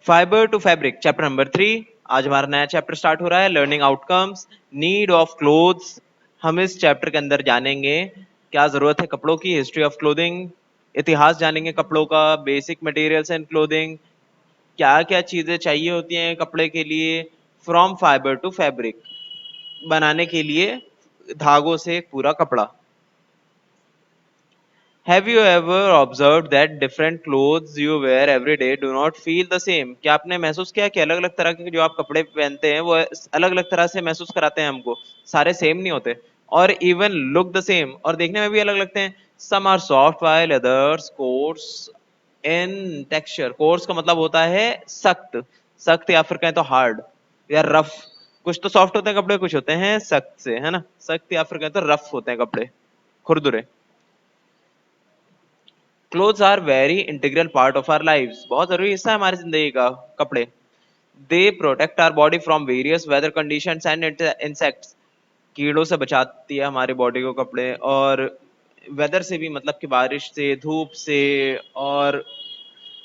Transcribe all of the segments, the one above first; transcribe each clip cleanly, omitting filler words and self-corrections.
Fibre to fabric chapter number 3। आज हमारा नया चैप्टर स्टार्ट हो रहा है, learning outcomes, need of clothes. हम इस चैप्टर के अंदर जानेंगे क्या जरूरत है कपड़ों की, हिस्ट्री ऑफ क्लोथिंग, इतिहास जानेंगे कपड़ों का, बेसिक मटेरियल्स एंड क्लोथिंग, क्या क्या चीजें चाहिए होती हैं कपड़े के लिए, फ्रॉम फाइबर टू फैब्रिक, बनाने के लिए धागों से एक पूरा कपड़ा। Have you ever observed that different clothes you wear every day do not feel the same? क्या आपने महसूस किया कि अलग अलग तरह के जो आप कपड़े पहनते हैं वो अलग अलग तरह से महसूस कराते हैं हमको, सारे सेम नहीं होते, और इवन लुक द सेम, और देखने में भी अलग लगते हैं। Some are soft while others coarse in texture। Coarse का मतलब होता है सख्त, सख्त या फिर कहें तो हार्ड या रफ। कुछ तो सॉफ्ट होते हैं कपड़े, कुछ होते हैं सख्त से, है ना, सख्त या फिर कहें तो रफ होते हैं कपड़े, खुरदुरे। Clothes are very integral part of our lives. बहुत जरूरी हिस्सा है हमारी जिंदगी का कपड़े। They protect our body from various weather conditions and insects. कीड़ों से बचाती है हमारी बॉडी को कपड़े, और वेदर से भी, मतलब कि बारिश से, धूप से और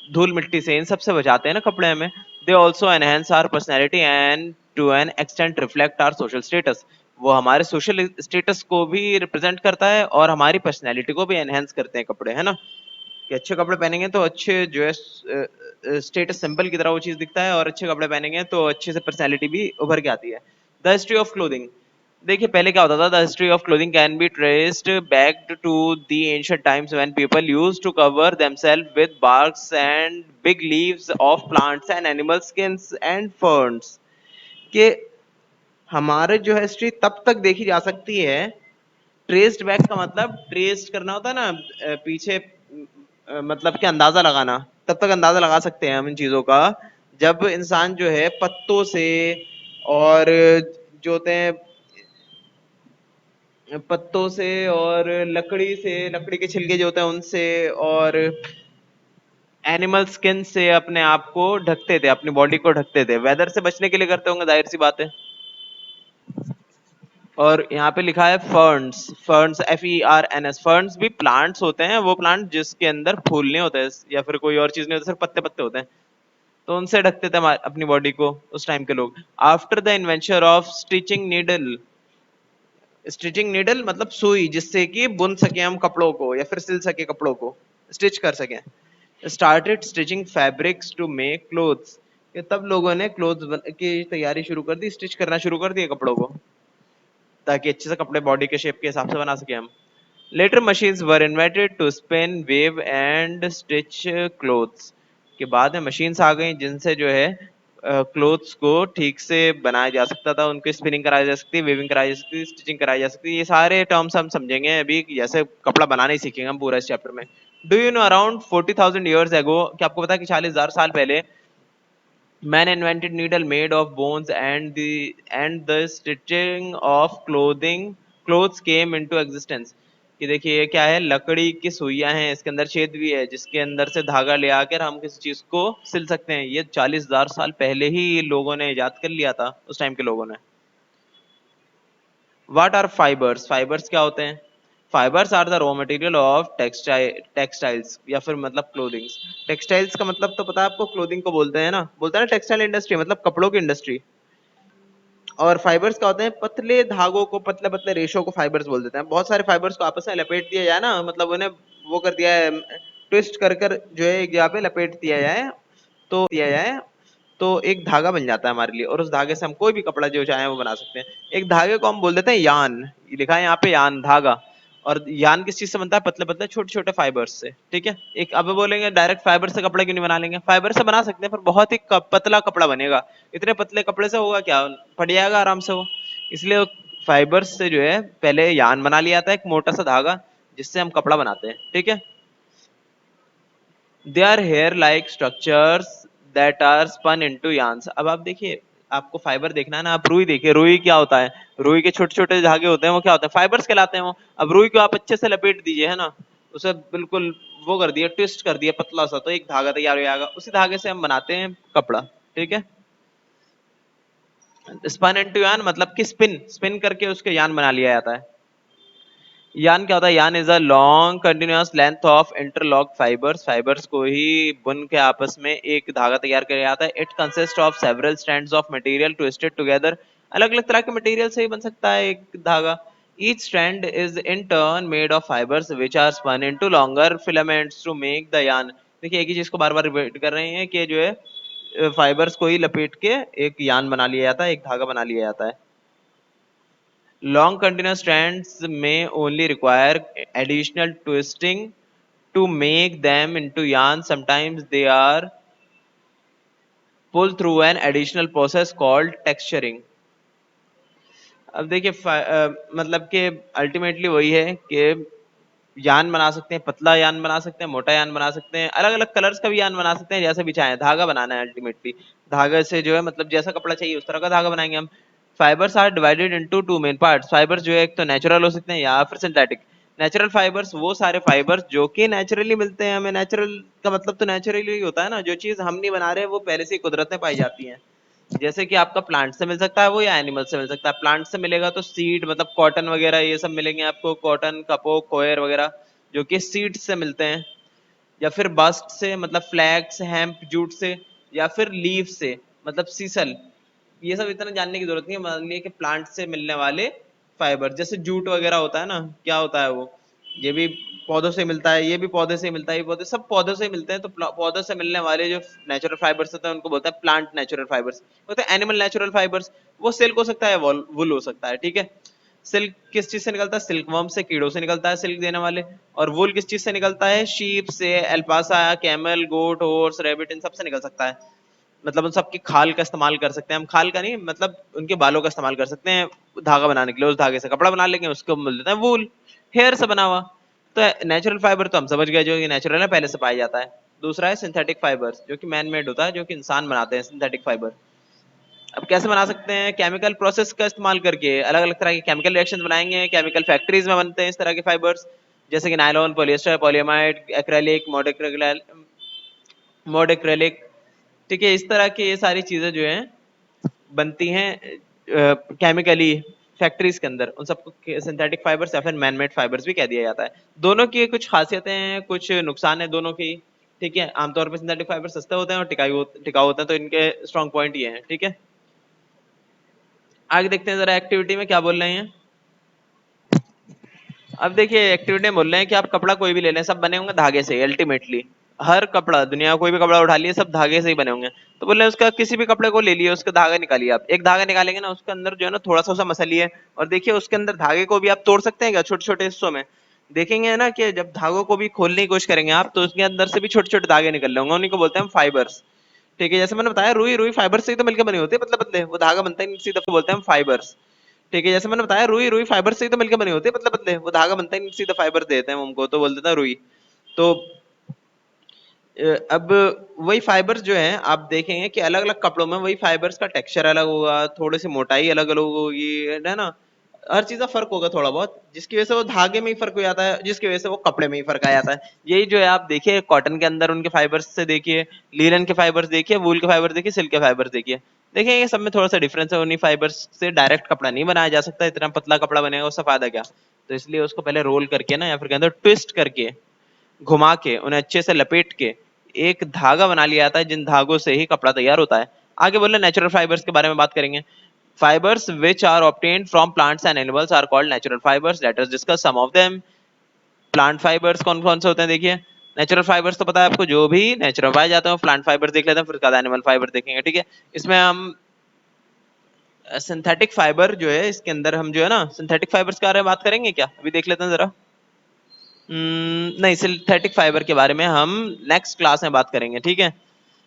धूल मिट्टी से, इन सब से बचाते हैं ना कपड़े हमें। They also enhance our personality and to an extent reflect our social status. वो हमारे सोशल स्टेटस को भी रिप्रेजेंट करता है और हमारी पर्सनैलिटी को भी एनहेंस करते हैं कपड़े, है ना। कि अच्छे कपड़े पहनेंगे तो अच्छे जो है स्टेटस सिंबल की तरह वो चीज दिखता है, और अच्छे कपड़े पहनेंगे तो अच्छे से पर्सनैलिटी भी उभर के आती है। The history of clothing. देखिए पहले क्या होता था, the history of clothing can be traced back to the ancient times when people used to cover themselves with barks and big leaves of plants and animal skins and ferns. के हमारे जो है history तब तक देखी जा सकती है, ट्रेस्ड बैक का मतलब ट्रेस्ड करना होता है ना, पीछे मतलब कि अंदाजा लगाना। तब तक अंदाजा लगा सकते हैं हम इन चीजों का जब इंसान जो है पत्तों से, और जो होते हैं पत्तों से और लकड़ी से, लकड़ी के छिलके जो होते हैं उनसे, और एनिमल स्किन से अपने आप को ढकते थे, अपनी बॉडी को ढकते थे। वेदर से बचने के लिए करते होंगे, जाहिर सी बात है। और यहाँ पे लिखा है फर्न्स, फर्न्स FERNS। फर्न्स भी प्लांट्स होते हैं, वो प्लांट जिसके अंदर फूल नहीं होते या फिर कोई और चीज नहीं होती, सिर्फ पत्ते पत्ते होते हैं। तो उनसे ढकते थे अपनी बॉडी को उस टाइम के लोग। After the invention of stitching needle, stitching needle मतलब सुई, जिससे कि बुन सके हम कपड़ों को या फिर सिल सके कपड़ों को, स्टिच कर सके। Started stitching fabrics to make clothes. तब लोगों ने क्लोथ्स की तैयारी शुरू कर दी, स्टिच करना शुरू कर दिया कपड़ों को, ताकि अच्छे से कपड़े बॉडी के शेप के हिसाब से बना सके हम। Later machines were invented to spin, weave and stitch clothes. के बाद में मशीन्स आ गई जिनसे जो है क्लोथ्स को ठीक से बनाया जा सकता था, उनकी स्पिनिंग कराई जा सकती, वेविंग कराई जा सकती, स्टिचिंग कराई जा सकती। ये सारे टर्म्स हम समझेंगे अभी, जैसे कपड़ा बनाना ही सीखेंगे हम पूरा इस चैप्टर में। Do you know around 40,000 years ago, क्या आपको पता है कि 40,000 साल पहले man invented needle made of bones, and the stitching of clothes came into existence। कि देखिए ये क्या है, लकड़ी की सुइयां हैं, इसके अंदर छेद भी है जिसके अंदर से धागा ले आकर हम किसी चीज को सिल सकते हैं। ये 40,000 साल पहले ही लोगों ने इजाद कर लिया था, उस टाइम के लोगों ने। व्हाट आर फाइबर्स, फाइबर्स क्या होते हैं? Fibres are the raw material of textiles या फिर मतलब क्लोथिंग्स। टेक्सटाइल्स का मतलब तो पता है आपको, क्लोथिंग को बोलते हैं ना, बोलते हैं ना टेक्सटाइल इंडस्ट्री, मतलब कपड़ों की इंडस्ट्री। और फाइबर्स क्या होते हैं? पतले धागों को, पतले पतले रेशों को फाइबर्स बोल देते हैं। बहुत सारे फाइबर्स को आपस में लपेट दिया जाए ना, मतलब उन्हें वो कर दिया है, ट्विस्ट कर कर जो है एक जगह पे लपेट दिया जाए तो एक धागा बन जाता है हमारे लिए, और उस धागे से हम कोई भी कपड़ा जो चाहे वो बना सकते हैं। एक धागे को हम बोल देते हैं यान, ये लिखा है यहाँ पे यान, धागा। और यान किस चीज से बनता है? पतले पतले छोटे छोटे फाइबर्स से, ठीक है। एक अब बोलेंगे डायरेक्ट फाइबर से कपड़ा क्यों नहीं बना लेंगे? फाइबर से बना सकते हैं, पर बहुत ही पतला कपड़ा बनेगा। इतने पतले कपड़े से होगा क्या, फट जाएगा आराम से वो। इसलिए फाइबर्स से जो है पहले यान बना लिया था, एक मोटा सा धागा, जिससे हम कपड़ा बनाते हैं, ठीक है। They are hair like structures that are spun into yarns। अब आप देखिए, आपको फाइबर देखना है ना, आप रुई देखिए, रुई क्या होता है? रुई के छोटे छोटे धागे होते हैं, वो क्या होते हैं? फाइबर्स कहलाते हैं वो। अब रुई को आप अच्छे से लपेट दीजिए, है ना, उसे बिल्कुल वो कर दिया, ट्विस्ट कर दिया पतला सा, तो एक धागा तैयार हो जाएगा। उसी धागे से हम बनाते हैं कपड़ा, ठीक है। स्पन इनटू yarn मतलब कि स्पिन, स्पिन करके उसके यान बना लिया जाता है। यान क्या होता है? यान is a long continuous length of interlock fibres, fibres को ही बुन के आपस में एक धागा तैयार किया जाता है। It consist of several strands of material twisted together, अलग अलग तरह के मटेरियल से ही बन सकता है एक धागा। Each strand is in turn made of fibres which are spun into longer filaments to make the yarn. देखिए एक ही चीज को बार बार रिपीट कर रहे हैं कि जो है फाइबर्स को ही लपेट के एक यान बना लिया जाता है, एक धागा बना लिया जाता है। Long continuous strands may only require additional twisting to make them into yarn. Sometimes they are pulled through an additional process called texturing. अब देखिए मतलब कि अल्टीमेटली वही है कि यान बना सकते हैं, पतला यान बना सकते हैं, मोटा यान बना सकते हैं, अलग अलग कलर्स का भी यान बना सकते हैं, जैसे भी चाहें। धागा बनाना है अल्टीमेटली, धागे से जो है मतलब जैसा कपड़ा चाहिए उस तरह का धागा बनाएंगे हम। Fibres are divided into two main parts. Fibres जो है एक तो नेचुरल हो सकते हैं या फिर सिंथेटिक। नेचुरल फाइबर्स वो सारे फाइबर्स जो कि नेचुरली मिलते हैं हमें। नेचुरल का मतलब तो नेचुरली ही होता है ना, जो चीज हम नहीं बना रहे वो पहले से ही कुदरत में पाई जाती है। जैसे कि आपका प्लांट से मिल सकता है वो, या एनिमल से मिल सकता है। प्लांट से मिलेगा तो सीड मतलब कॉटन वगैरह ये सब मिलेंगे आपको, कॉटन, कपो, कोयर वगैरह जो कि सीड से मिलते हैं। या फिर बस्ट से मतलब फ्लैक्स, हेम्प, जूट से। या फिर लीफ से मतलब सीसल। ये सब इतना जानने की जरूरत नहीं है, मान लिया कि प्लांट से मिलने वाले फाइबर, जैसे जूट वगैरह होता है ना, क्या होता है वो, ये भी पौधों से मिलता है, ये भी पौधे से मिलता है, ये पौधे सब पौधों से मिलते हैं। तो पौधों से मिलने वाले जो नेचुरल फाइबर्स होते हैं उनको बोलते हैं प्लांट नेचुरल फाइबर्स। होते हैं एनिमल नेचुरल फाइबर्स, वो सिल्क हो सकता है, वुल हो सकता है, ठीक है। सिल्क किस चीज से निकलता है? सिल्क वर्म से, कीड़ों से निकलता है सिल्क देने वाले। और वुल किस चीज से निकलता है? शीप से, अल्पासा, कैमल, गोट, हॉर्स, रैबिट, इन सब से निकल सकता है। मतलब उन सब की खाल का इस्तेमाल कर सकते हैं हम, खाल का नहीं मतलब उनके बालों का इस्तेमाल कर सकते हैं धागा बनाने के लिए। उस धागे से कपड़ा बना लेंगे, उसको बोल देते हैं वूल, हेयर से बना हुआ। तो नेचुरल फाइबर तो हम समझ गए, जो कि नेचुरल है, पहले से पाया जाता है। दूसरा है सिंथेटिक फाइबर, जो कि मैन मेड होता है, जो कि इंसान बनाते हैं सिंथेटिक फाइबर। अब कैसे बना सकते हैं? केमिकल प्रोसेस का इस्तेमाल करके अलग अलग तरह के केमिकल रिएक्शन बनाएंगे। केमिकल फैक्ट्रीज में बनते हैं इस तरह के फाइबर्स, जैसे कि नायलॉन, पॉलिएस्टर, पॉलीमाइड, एक्रेलिक, मोडेक्रेलिक, ठीक है। इस तरह की ये सारी चीजें जो हैं बनती हैं केमिकली फैक्ट्रीज के अंदर। उन सबको सिंथेटिक फाइबर्स या फिर मैनमेड फाइबर्स भी कह दिया जाता है। दोनों की कुछ खासियतें हैं, कुछ नुकसान है दोनों की, ठीक है। आमतौर पर सिंथेटिक फाइबर सस्ते होते हैं और टिकाऊ होते हैं, तो इनके स्ट्रॉन्ग पॉइंट ये हैं, ठीक है। आगे देखते हैं जरा एक्टिविटी में क्या बोल रहे हैं। अब देखिए एक्टिविटी में बोल रहे हैं कि आप कपड़ा कोई भी ले लें, सब बने होंगे धागे से अल्टीमेटली। हर कपड़ा, दुनिया का कोई भी कपड़ा उठा लिए, सब धागे से ही बने होंगे। तो बोल रहे हैं उसका किसी भी कपड़े को ले लिए, उसका धागा निकालिए। आप एक धागा निकालेंगे ना, उसके अंदर जो है ना थोड़ा सा उसे मसलिए, और देखिए उसके अंदर धागे को भी आप तोड़ सकते हैं क्या, छोटे छोटे हिस्सों में। देखेंगे ना कि जब धागों को भी खोलने की कोशिश करेंगे आप, तो उसके अंदर से भी छोटे छोटे धागे निकल रहे होंगे, उन्हीं को बोलते हैं फाइबर्स, ठीक है। जैसे मैंने बताया रुई, रुई फाइबर से ही तो मिलकर बनी होती है, पतले पतले, वो धागा बनता है नहीं, सीधा बोलते हैं फाइबर्स, ठीक है। जैसे मैंने बताया रुई, रुई फाइबर से ही तो मिलकर बनी होती है, पतले पतले, वो धागा बनता ही नहीं, सीधा फाइबर देते हैं हमको, तो बोल देता है रुई। तो अब वही फाइबर्स जो हैं आप देखेंगे कि अलग अलग कपड़ों में वही फाइबर्स का टेक्सचर अलग होगा, थोड़ी सी मोटाई अलग अलग होगी, है ना। हर चीज का फर्क होगा थोड़ा बहुत, जिसकी वजह से वो धागे में ही फर्क हो जाता है, जिसकी वजह से वो कपड़े में ही फर्क आ जाता है। यही जो है आप देखिए कॉटन के अंदर उनके फाइबर्स से देखिए, लीलन के फाइबर्स देखिए, वूल के फाइबर देखिए, सिल्क के फाइबर्स देखिए, देखिए ये सब में थोड़ा सा डिफरेंस है। उन्हीं फाइबर्स से डायरेक्ट कपड़ा नहीं बनाया जा सकता, इतना पतला कपड़ा बनेगा उसका फायदा क्या। तो इसलिए उसको पहले रोल करके ना, या फिर अंदर ट्विस्ट करके, घुमा के, उन्हें अच्छे से लपेट के एक धागा बना लिया जाता है, जिन धागों से ही कपड़ा तैयार होता है। आगे बोले नेचुरल फाइबर्स के बारे में बात करेंगे। Fibres which are obtained from plants and animals are called natural fibres. Let us discuss some of them. Plant fibres कौन कौन से होते हैं? देखिए नेचुरल फाइबर्स तो पता है आपको, जो भी नेचुरल पाए जाते हैं। प्लांट फाइबर्स देख लेते हैं, फिर उसके बाद एनिमल फाइबर देखेंगे, ठीक है। इसमें हम सिंथेटिक फाइबर जो है, इसके अंदर हम जो है ना सिंथेटिक फाइबर्स के बारे में बात करेंगे क्या, अभी देख लेते हैं जरा। नहीं, सिंथेटिक फाइबर के बारे में हम नेक्स्ट क्लास में बात करेंगे, ठीक है।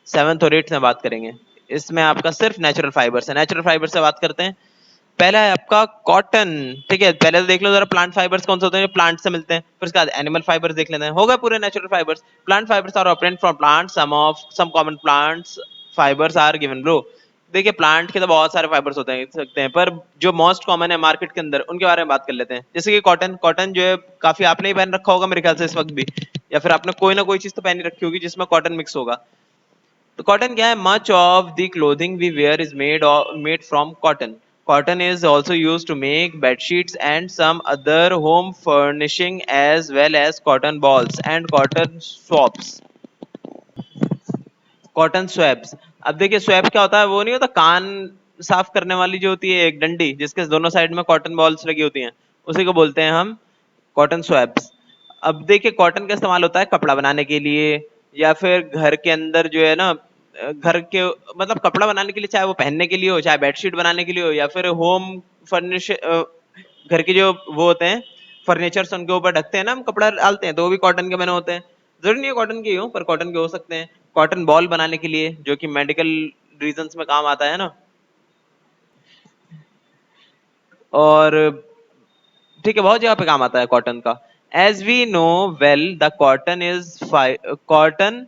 7th और 8th में बात करेंगे। इसमें आपका सिर्फ नेचुरल फाइबर से, नेचुरल फाइबर से बात करते हैं। पहला है आपका कॉटन, ठीक है। पहले तो देख लो जरा प्लांट फाइबर्स कौन से होते हैं, जो प्लांट से मिलते हैं। फिर उसके बाद एनिमल फाइबर्स देख लेते हैं, हो गए पूरे natural fibres. Plant fibres are obtained from plant, some common plants fibres are given below. देखिए प्लांट के तो बहुत सारे फाइबर्स होते हैं सकते हैं, पर जो मोस्ट कॉमन है मार्केट के अंदर उनके बारे में बात कर लेते हैं। जैसे कि कॉटन, कॉटन जो है काफी आपने ही पहन रखा होगा मेरे ख्याल से इस वक्त भी, या फिर आपने कोई ना कोई चीज तो पहनी रखी होगी जिसमें कॉटन मिक्स होगा। तो कॉटन क्या है? Much of the clothing we wear is made from cotton. Cotton is also used to make bed sheets and some other home furnishing as well as cotton balls and cotton swabs. Cotton swabs, अब देखिए swab क्या होता है, वो नहीं होता कान साफ करने वाली जो होती है एक डंडी जिसके दोनों साइड में कॉटन बॉल्स लगी होती हैं, उसी को बोलते हैं हम कॉटन स्वैब्स। अब देखिए कॉटन का इस्तेमाल होता है कपड़ा बनाने के लिए, या फिर घर के अंदर जो है ना, घर के मतलब कपड़ा बनाने के लिए, चाहे वो पहनने के लिए हो, चाहे बेडशीट बनाने के लिए हो, या फिर होम फर्निश घर के जो वो होते हैं फर्नीचर्स उनके ऊपर ढकते हैं ना हम, कपड़ा डालते हैं, तो वो भी कॉटन के बने होते हैं। जरूरी नहीं है कॉटन के ही हो, पर कॉटन के हो सकते हैं। कॉटन बॉल बनाने के लिए जो कि मेडिकल रीजंस में काम आता है ना। और ठीक है, बहुत जगह पे काम आता है कॉटन का। As we know well the cotton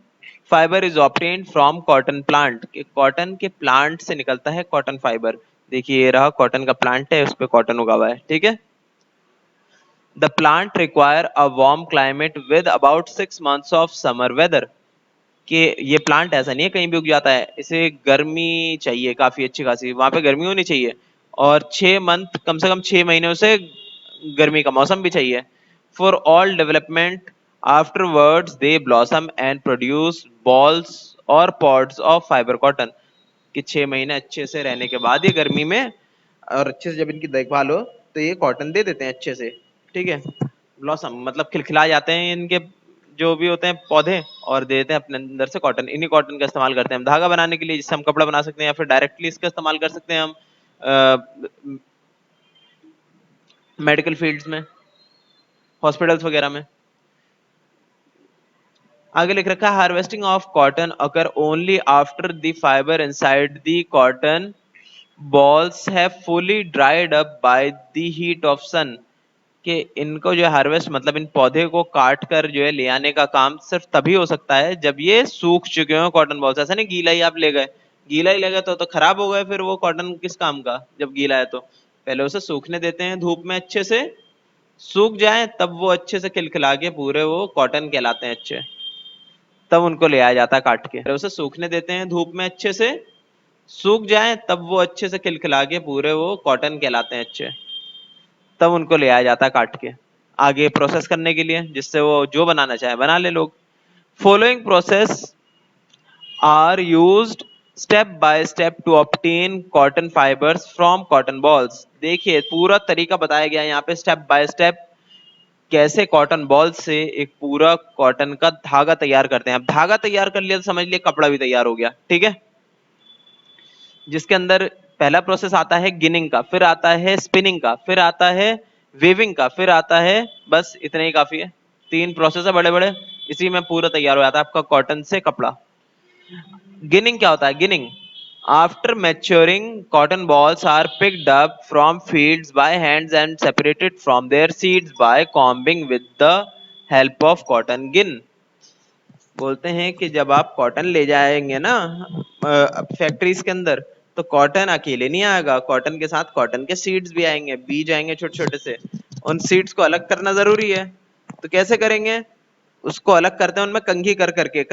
fibre is obtained from cotton plant, cotton के प्लांट से निकलता है कॉटन फाइबर। देखिए ये रहा कॉटन का प्लांट है, उस पे कॉटन उगा हुआ है, ठीक है। The plant require a warm climate with about 6 months of summer weather, कि ये प्लांट ऐसा नहीं है कहीं भी उग जाता है, इसे गर्मी चाहिए काफी अच्छी खासी, वहां पे गर्मी होनी चाहिए, और 6 मंथ कम से कम 6 महीने उसे गर्मी का मौसम भी चाहिए। For all development afterwards they blossom and produce balls और पॉड्स ऑफ फाइबर कॉटन, कि 6 महीने अच्छे से रहने के बाद ये गर्मी में और अच्छे से जब इनकी देखभाल हो तो ये कॉटन दे देते हैं अच्छे से, ठीक है। ब्लॉसम मतलब खिलखिला जाते हैं इनके जो भी होते हैं पौधे, और दे देते हैं अपने अंदर से कॉटन। इन्हीं कॉटन का इस्तेमाल करते हैं हम धागा बनाने के लिए, जिससे हम कपड़ा बना सकते हैं, या फिर डायरेक्टली इसका इस्तेमाल कर सकते हैं हम मेडिकल फील्ड्स में, हॉस्पिटल्स वगैरह में। आगे लिख रखा है harvesting of cotton occur only after the fibre inside the cotton balls have fully dried up by the heat of sun, कि इनको जो है हार्वेस्ट मतलब इन पौधे को काट कर जो है ले आने का काम सिर्फ तभी हो सकता है जब ये सूख चुके हो कॉटन बॉल्स। ऐसा नहीं गीला ही आप ले गए, गीला ही ले गए तो खराब हो गए, फिर वो कॉटन किस काम का जब गीला है। तो पहले उसे सूखने देते हैं धूप में, अच्छे से सूख जाए तब वो अच्छे से खिलखिला के पूरे वो कॉटन कहलाते हैं अच्छे, तब उनको ले आया जाता है काट के। उसे सूखने देते हैं धूप में, अच्छे से सूख जाए तब वो अच्छे से खिलखिला के पूरे वो कॉटन कहलाते हैं अच्छे, तब उनको ले आया जाता है काट के आगे प्रोसेस करने के लिए, जिससे वो जो बनाना चाहे बना ले लोग। Following process are used step by step to obtain cotton fibres from cotton bolls, देखिए पूरा तरीका बताया गया है यहाँ पे स्टेप बाय स्टेप, कैसे कॉटन बॉल से एक पूरा कॉटन का धागा तैयार करते हैं। अब धागा तैयार कर लिया तो समझ लिया कपड़ा भी तैयार हो गया, ठीक है। जिसके अंदर पहला प्रोसेस आता है गिनिंग का, फिर आता है स्पिनिंग का, फिर आता है वेविंग का, फिर आता है, बस इतना ही काफी है। 3 प्रोसेस है बड़े बड़े, इसी में पूरा तैयार हो जाता है आपका कॉटन से कपड़ा। गिनिंग क्या होता है? Ginning, after maturing cotton bolls are picked up from fields by hands and separated from their seeds by combing with the help of cotton gin. बोलते हैं कि जब आप कॉटन ले जाएंगे ना फैक्ट्रीज के अंदर, तो कॉटन अकेले नहीं आएगा, कॉटन के साथ कॉटन के सीड्स भी आएंगे, बीज आएंगे छोटे छोटे से। उन सीड्स को अलग करना जरूरी है, तो कैसे करेंगे? उसको अलग करते हैं उनमें कंघी कर करके।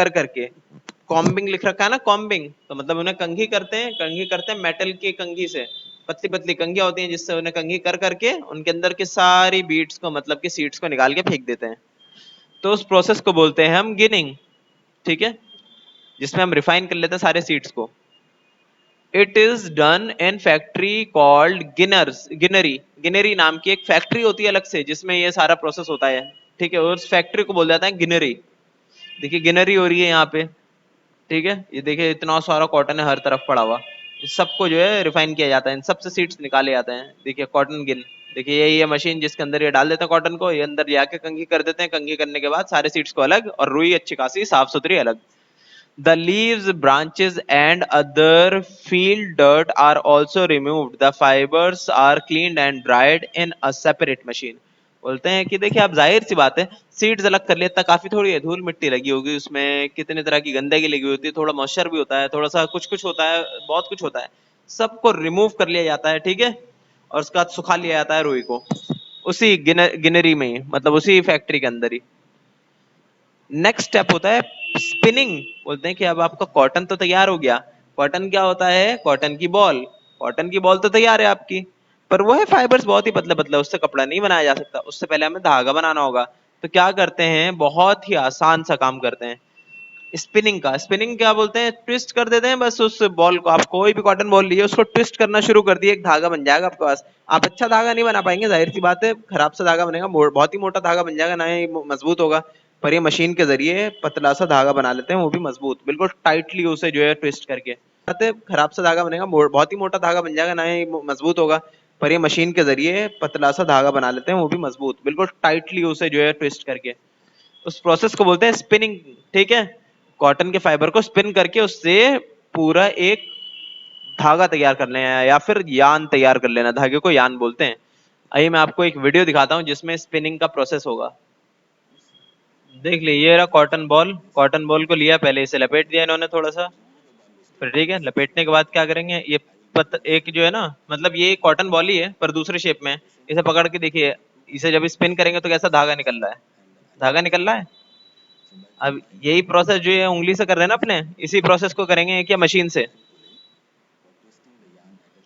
कॉम्बिंग लिख रखा है ना, कॉम्बिंग तो मतलब उन्हें कंघी करते हैं, कंघी करते हैं मेटल की कंघी से, पतली पतली कंघियां होती हैं जिससे उन्हें कंघी कर करके उनके अंदर के सारी बीट्स को मतलब कि सीड्स को निकाल के फेंक देते हैं। तो उस प्रोसेस को बोलते हैं हम गिनिंग, ठीक है, जिसमें हम रिफाइन कर लेते हैं सारे सीड्स को। It is done in factory called ginners, ginnery, ginnery नाम की एक फैक्ट्री होती है अलग से जिसमें ये सारा प्रोसेस होता है, ठीक है, और उस फैक्ट्री को बोल जाता है गिनरी। देखिए गिनरी हो रही है यहाँ पे, ठीक है, ये देखिए इतना सारा कॉटन है हर तरफ पड़ा हुआ, इस सबको जो है रिफाइन किया जाता है, इन सबसे सीड्स निकाले जाते हैं। देखिए कॉटन गिन, देखिए यही है मशीन जिसके अंदर ये डाल देते हैं कॉटन को, ये अंदर जाके कंघी कर देते हैं, कंघी करने के बाद सारे सीड्स को अलग, और रुई अच्छी खासी साफ सुथरी अलग। The leaves, branches and other field dirt are also removed. The fibers are cleaned and dried in a separate machine. बोलते हैं कि देखिए आप जाहिर सी बात है सीड्स अलग कर लेता, काफी थोड़ी है, धूल मिट्टी लगी होगी उसमें, कितने तरह की गंदगी लगी होती है, थोड़ा मॉइस्चर भी होता है, थोड़ा सा कुछ कुछ होता है, बहुत कुछ होता है, सबको रिमूव कर लिया जाता है, ठीक है, और उसके बाद सुखा लिया जाता है रुई को, उसी गिनरी में ही, मतलब उसी फैक्ट्री के अंदर ही। नेक्स्ट स्टेप होता है स्पिनिंग। बोलते हैं कि अब आपका कॉटन तो तैयार हो गया, कॉटन क्या होता है? कॉटन की बॉल, कॉटन की बॉल तो तैयार है आपकी, पर वो है फाइबर्स बहुत ही पतले पतले, उससे कपड़ा नहीं बनाया जा सकता, उससे पहले हमें धागा बनाना होगा। तो क्या करते हैं, बहुत ही आसान सा काम करते हैं, स्पिनिंग का। स्पिनिंग क्या बोलते हैं, ट्विस्ट कर देते हैं बस उस बॉल को। आप कोई भी कॉटन बॉल लीजिए, उसको ट्विस्ट करना शुरू कर दिए, एक धागा बन जाएगा आपके पास। आप अच्छा धागा नहीं बना पाएंगे, जाहिर सी बात है, खराब सा धागा बनेगा, बहुत ही मोटा धागा बन जाएगा, ना ही मजबूत होगा। पर ये मशीन के जरिए पतला सा धागा बना लेते हैं, वो भी मजबूत, बिल्कुल टाइटली उसे जो है ट्विस्ट करके। खराब सा धागा बनेगा, बहुत ही मोटा धागा बन जाएगा, ना ही मजबूत होगा। पर ये मशीन के जरिए पतला सा धागा बना लेते हैं, वो भी मजबूत, बिल्कुल टाइटली उसे जो है ट्विस्ट करके। उस प्रोसेस को बोलते हैं स्पिनिंग। ठीक है, कॉटन के फाइबर को स्पिन करके उससे पूरा एक धागा तैयार कर लेना, या फिर यान तैयार कर लेना, धागे को यान बोलते हैं। आइए मैं आपको एक वीडियो दिखाता हूं जिसमें स्पिनिंग का प्रोसेस होगा। देख लीजिए, ये रहा कॉटन बॉल। कॉटन बॉल को लिया, पहले इसे लपेट दिया इन्होंने थोड़ा सा, फिर ठीक है, लपेटने के बाद क्या करेंगे, ये एक जो है ना, मतलब ये कॉटन बॉल ही है पर दूसरे शेप में है। इसे पकड़ के देखिए, इसे जब स्पिन करेंगे तो कैसा धागा निकल रहा है, धागा निकल रहा है। अब यही प्रोसेस जो है उंगली से कर रहे हैं ना अपने, इसी प्रोसेस को करेंगे क्या मशीन से।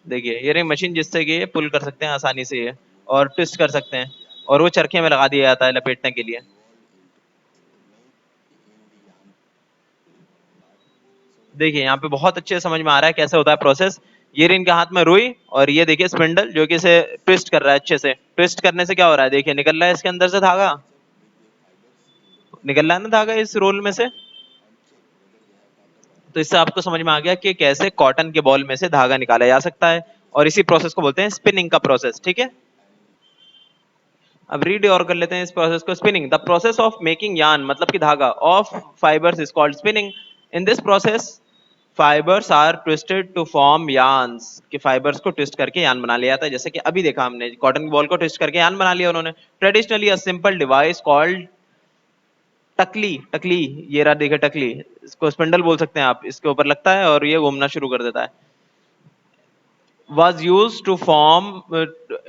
देखिए ये रही मशीन, जिससे कि ये पुल कर सकते हैं आसानी से ये, और ट्विस्ट कर सकते हैं, और वो चरखे में लगा दिया जाता है लपेटने के लिए। देखिए यहाँ पे बहुत अच्छे से समझ में आ रहा है कैसे होता है प्रोसेस। ये रही इनके हाथ में रुई, और ये देखिए स्पिंडल जो कि इसे ट्विस्ट कर रहा है। अच्छे से ट्विस्ट करने से क्या हो रहा है, देखिए निकल रहा है इसके अंदर से धागा, निकल रहा है ना धागा इस रोल में से। तो इससे आपको समझ में आ गया कि कैसे कॉटन के बॉल में से धागा निकाला जा सकता है, और इसी प्रोसेस को बोलते हैं स्पिनिंग का प्रोसेस। ठीक है, अब रीड और कर लेते हैं इस प्रोसेस को। Spinning, the process of making yarn, मतलब कि धागा, of fibres is called spinning. In this process fibres are twisted to form yarns, कि फाइबर्स को ट्विस्ट करके यार्न बना लिया जाता है। जैसे कि अभी देखा हमने, कॉटन की बॉल को ट्विस्ट करके यार्न बना लिया उन्होंने। Traditionally a simple device called takli. Takli, ये रहा देखिए टकली, इसको स्पिंडल बोल सकते हैं आप, इसके ऊपर लगता है और ये घूमना शुरू कर देता है। Was used to form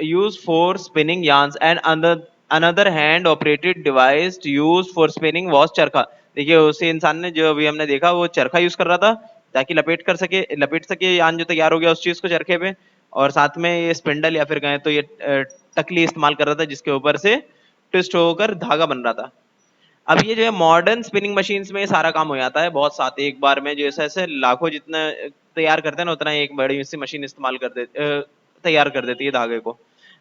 used for spinning yarns, and another hand operated device used for spinning was चरखा। देखिए उसी इंसान ने, जो अभी हमने देखा, वो चरखा यूज कर रहा था ताकि लपेट सके यान जो तैयार हो गया उस चीज को चरखे पे। और साथ में ये स्पिंडल या फिर कहें तो ये टकली इस्तेमाल कर रहा था, जिसके ऊपर से ट्विस्ट होकर धागा बन रहा था। अब ये जो है मॉडर्न स्पिनिंग मशीन्स में ये सारा काम हो जाता है बहुत साथ एक बार में, जैसे ऐसे लाखों जितना तैयार करते हैं ना, उतना एक बड़ी सी मशीन इस्तेमाल कर दे तैयार कर देती है धागे को।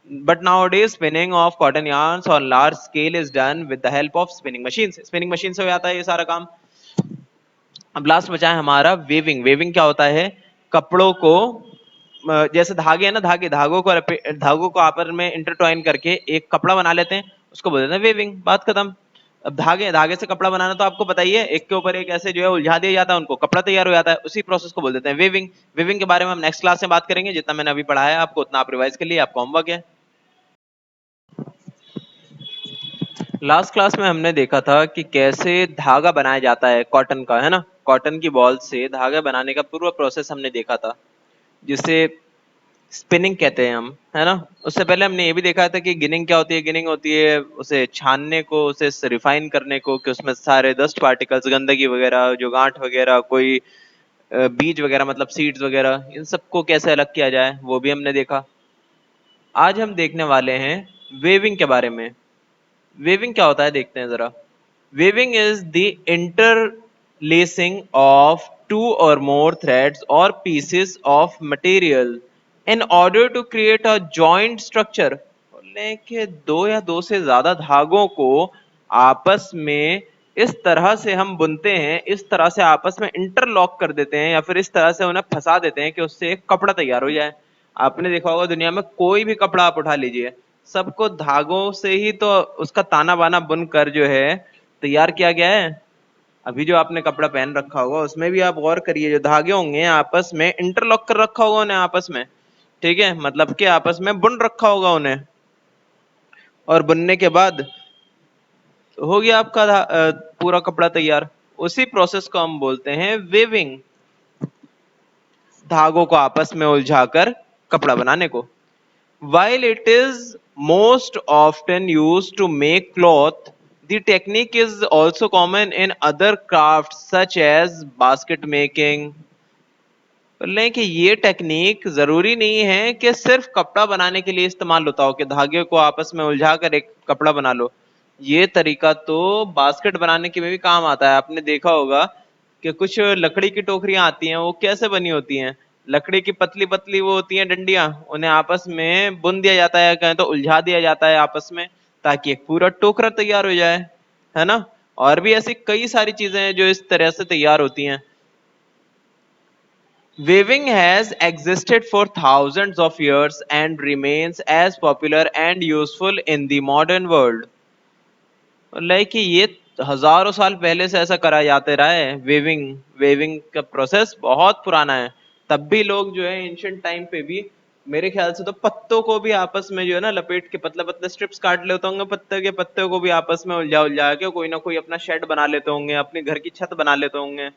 But now days spinning of cotton yarns on large scale is done with the help of spinning machines। Spinning machine से हो जाता है ये सारा काम। अब लास्ट बचा है हमारा वेविंग। वेविंग क्या होता है, कपड़ों को जैसे धागे है ना, धागों को आपस में इंटरट्वाइन करके एक कपड़ा बना लेते हैं, उसको बोलते हैं वेविंग। बात खत्म। अब धागे धागे से कपड़ा बनाना तो आपको पता ही है, एक के ऊपर एक ऐसे जो है उलझा दिया जाता है उनको, कपड़ा तैयार हो जाता है। उसी प्रोसेस को बोल देते हैं वेविंग। वेविंग के बारे में हम नेक्स्ट क्लास में बात करेंगे। जितना मैंने अभी पढ़ाया है आपको उतना आप रिवाइज कर लिए, आपको होमवर्क है। लास्ट क्लास में हमने देखा था कि कैसे धागा बनाया जाता है कॉटन का, है ना। कॉटन की बॉल से धागा बनाने का पूरा प्रोसेस हमने देखा था, जिसे स्पिनिंग कहते हैं हम, है ना। उससे पहले हमने ये भी देखा था कि गिनिंग क्या होती है। गिनिंग होती है उसे छानने को, उसे रिफाइन करने को, कि उसमें सारे डस्ट पार्टिकल्स, गंदगी वगैरह, जो गांठ वगैरह, कोई बीज वगैरह मतलब सीड्स वगैरह, इन सबको कैसे अलग किया जाए, वो भी हमने देखा। आज हम देखने वाले हैं वेविंग के बारे में। वेविंग क्या होता है देखते हैं जरा। Weaving is the interlacing of two or more threads or pieces of material in order to create a joint structure. बोलने के दो या दो से ज्यादा धागों को आपस में इस तरह से हम बुनते हैं, इस तरह से आपस में इंटरलॉक कर देते हैं, या फिर इस तरह से उन्हें फंसा देते हैं कि उससे एक कपड़ा तैयार हो जाए। आपने देखा होगा दुनिया में कोई भी कपड़ा आप उठा लीजिए, सबको धागों से ही तो उसका ताना बाना बुन कर जो है तैयार किया गया है। अभी जो आपने कपड़ा पहन रखा होगा उसमें भी आप गौर करिए, जो धागे होंगे आपस में इंटरलॉक कर रखा होगा उन्हें आपस में। ठीक है, मतलब कि आपस में बुन रखा होगा उन्हें, और बुनने के बाद हो गया आपका पूरा कपड़ा तैयार। उसी प्रोसेस को हम बोलते हैं वेविंग, धागों को आपस में उलझाकर कपड़ा बनाने को। While it is most often used to make cloth, the technique is also common in other crafts such as basket making, बोल रहे हैं कि ये टेक्निक जरूरी नहीं है कि सिर्फ कपड़ा बनाने के लिए इस्तेमाल होता हो कि धागे को आपस में उलझा कर एक कपड़ा बना लो। ये तरीका तो बास्केट बनाने के में भी काम आता है। आपने देखा होगा कि कुछ लकड़ी की टोकरियां आती हैं, वो कैसे बनी होती हैं? लकड़ी की पतली पतली वो होती हैं डंडियां, उन्हें आपस में बुन दिया जाता है, कहें तो उलझा दिया जाता है आपस में, ताकि एक पूरा टोकरा तैयार हो जाए, है ना? और भी ऐसी कई सारी चीजें हैं जो इस तरह से तैयार होती हैं। Weaving has existed for thousands of years and remains as popular and useful in the modern world. Like कि ये हजारों साल पहले से ऐसा करा जाते रहा है। वेविंग का प्रोसेस बहुत पुराना है। तब भी लोग जो है एंशियंट टाइम पे भी, मेरे ख्याल से तो पत्तों को भी आपस में जो है ना लपेट के पतले पतले स्ट्रिप्स काट लेते होंगे, पत्ते के पत्ते को भी आपस में उलझा उलझा के कोई ना कोई अपना शेड बना लेते होंगे, अपने घर की छत बना लेते होंगे।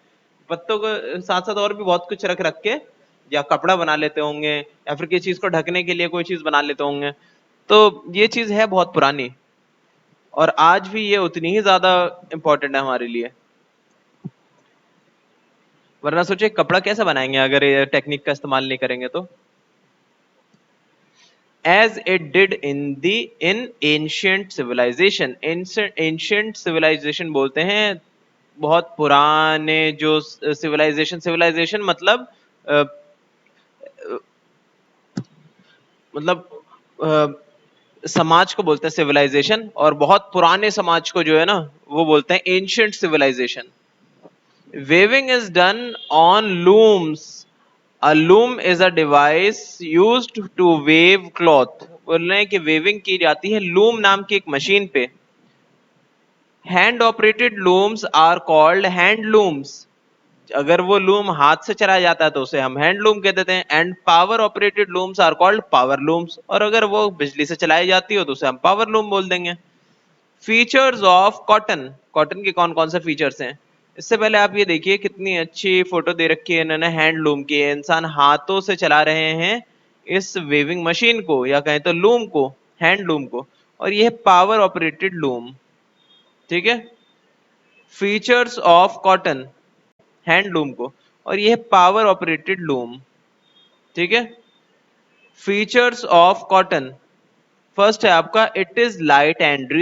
पत्तों को साथ साथ और भी बहुत कुछ रख रख के या कपड़ा बना लेते होंगे, या फिर किसी चीज को ढकने के लिए कोई चीज बना लेते होंगे। तो ये चीज है बहुत पुरानी, और आज भी ये उतनी ही ज्यादा इंपॉर्टेंट है हमारे लिए। वरना सोचिए कपड़ा कैसे बनाएंगे अगर ये टेक्निक का इस्तेमाल नहीं करेंगे तो। As it did in ancient civilization. Ancient civilization बोलते हैं बहुत पुराने जो सिविलाइजेशन मतलब अ, मतलब समाज को बोलते हैं सिविलाइजेशन, और बहुत पुराने समाज को जो है ना वो बोलते हैं ancient civilization. Weaving is done on looms. A loom is a device used to weave cloth. बोल रहे हैं कि वेविंग की जाती है लूम नाम की एक मशीन पे। Hand operated looms are called hand looms. अगर वो लूम हाथ से चलाया जाता है तो उसे हम हैंड लूम कह देते हैं। And power operated looms are called power looms, और अगर वो बिजली से चलाई जाती हो तो उसे हम पावर लूम बोल देंगे। Features of cotton. कॉटन के कौन कौन से फीचर्स हैं? इससे पहले आप ये देखिए कितनी अच्छी फोटो दे रखी है इन्होंने हैंडलूम की। इंसान हाथों से चला रहे हैं इस वेविंग मशीन को, या कहें तो लूम को, हैंडलूम को। और ये है पावर ऑपरेटेड लूम। ठीक है, फीचर्स ऑफ कॉटन, हैंडलूम को, और ये है पावर ऑपरेटेड लूम। ठीक है, फीचर्स ऑफ कॉटन। फर्स्ट है आपका, it is light and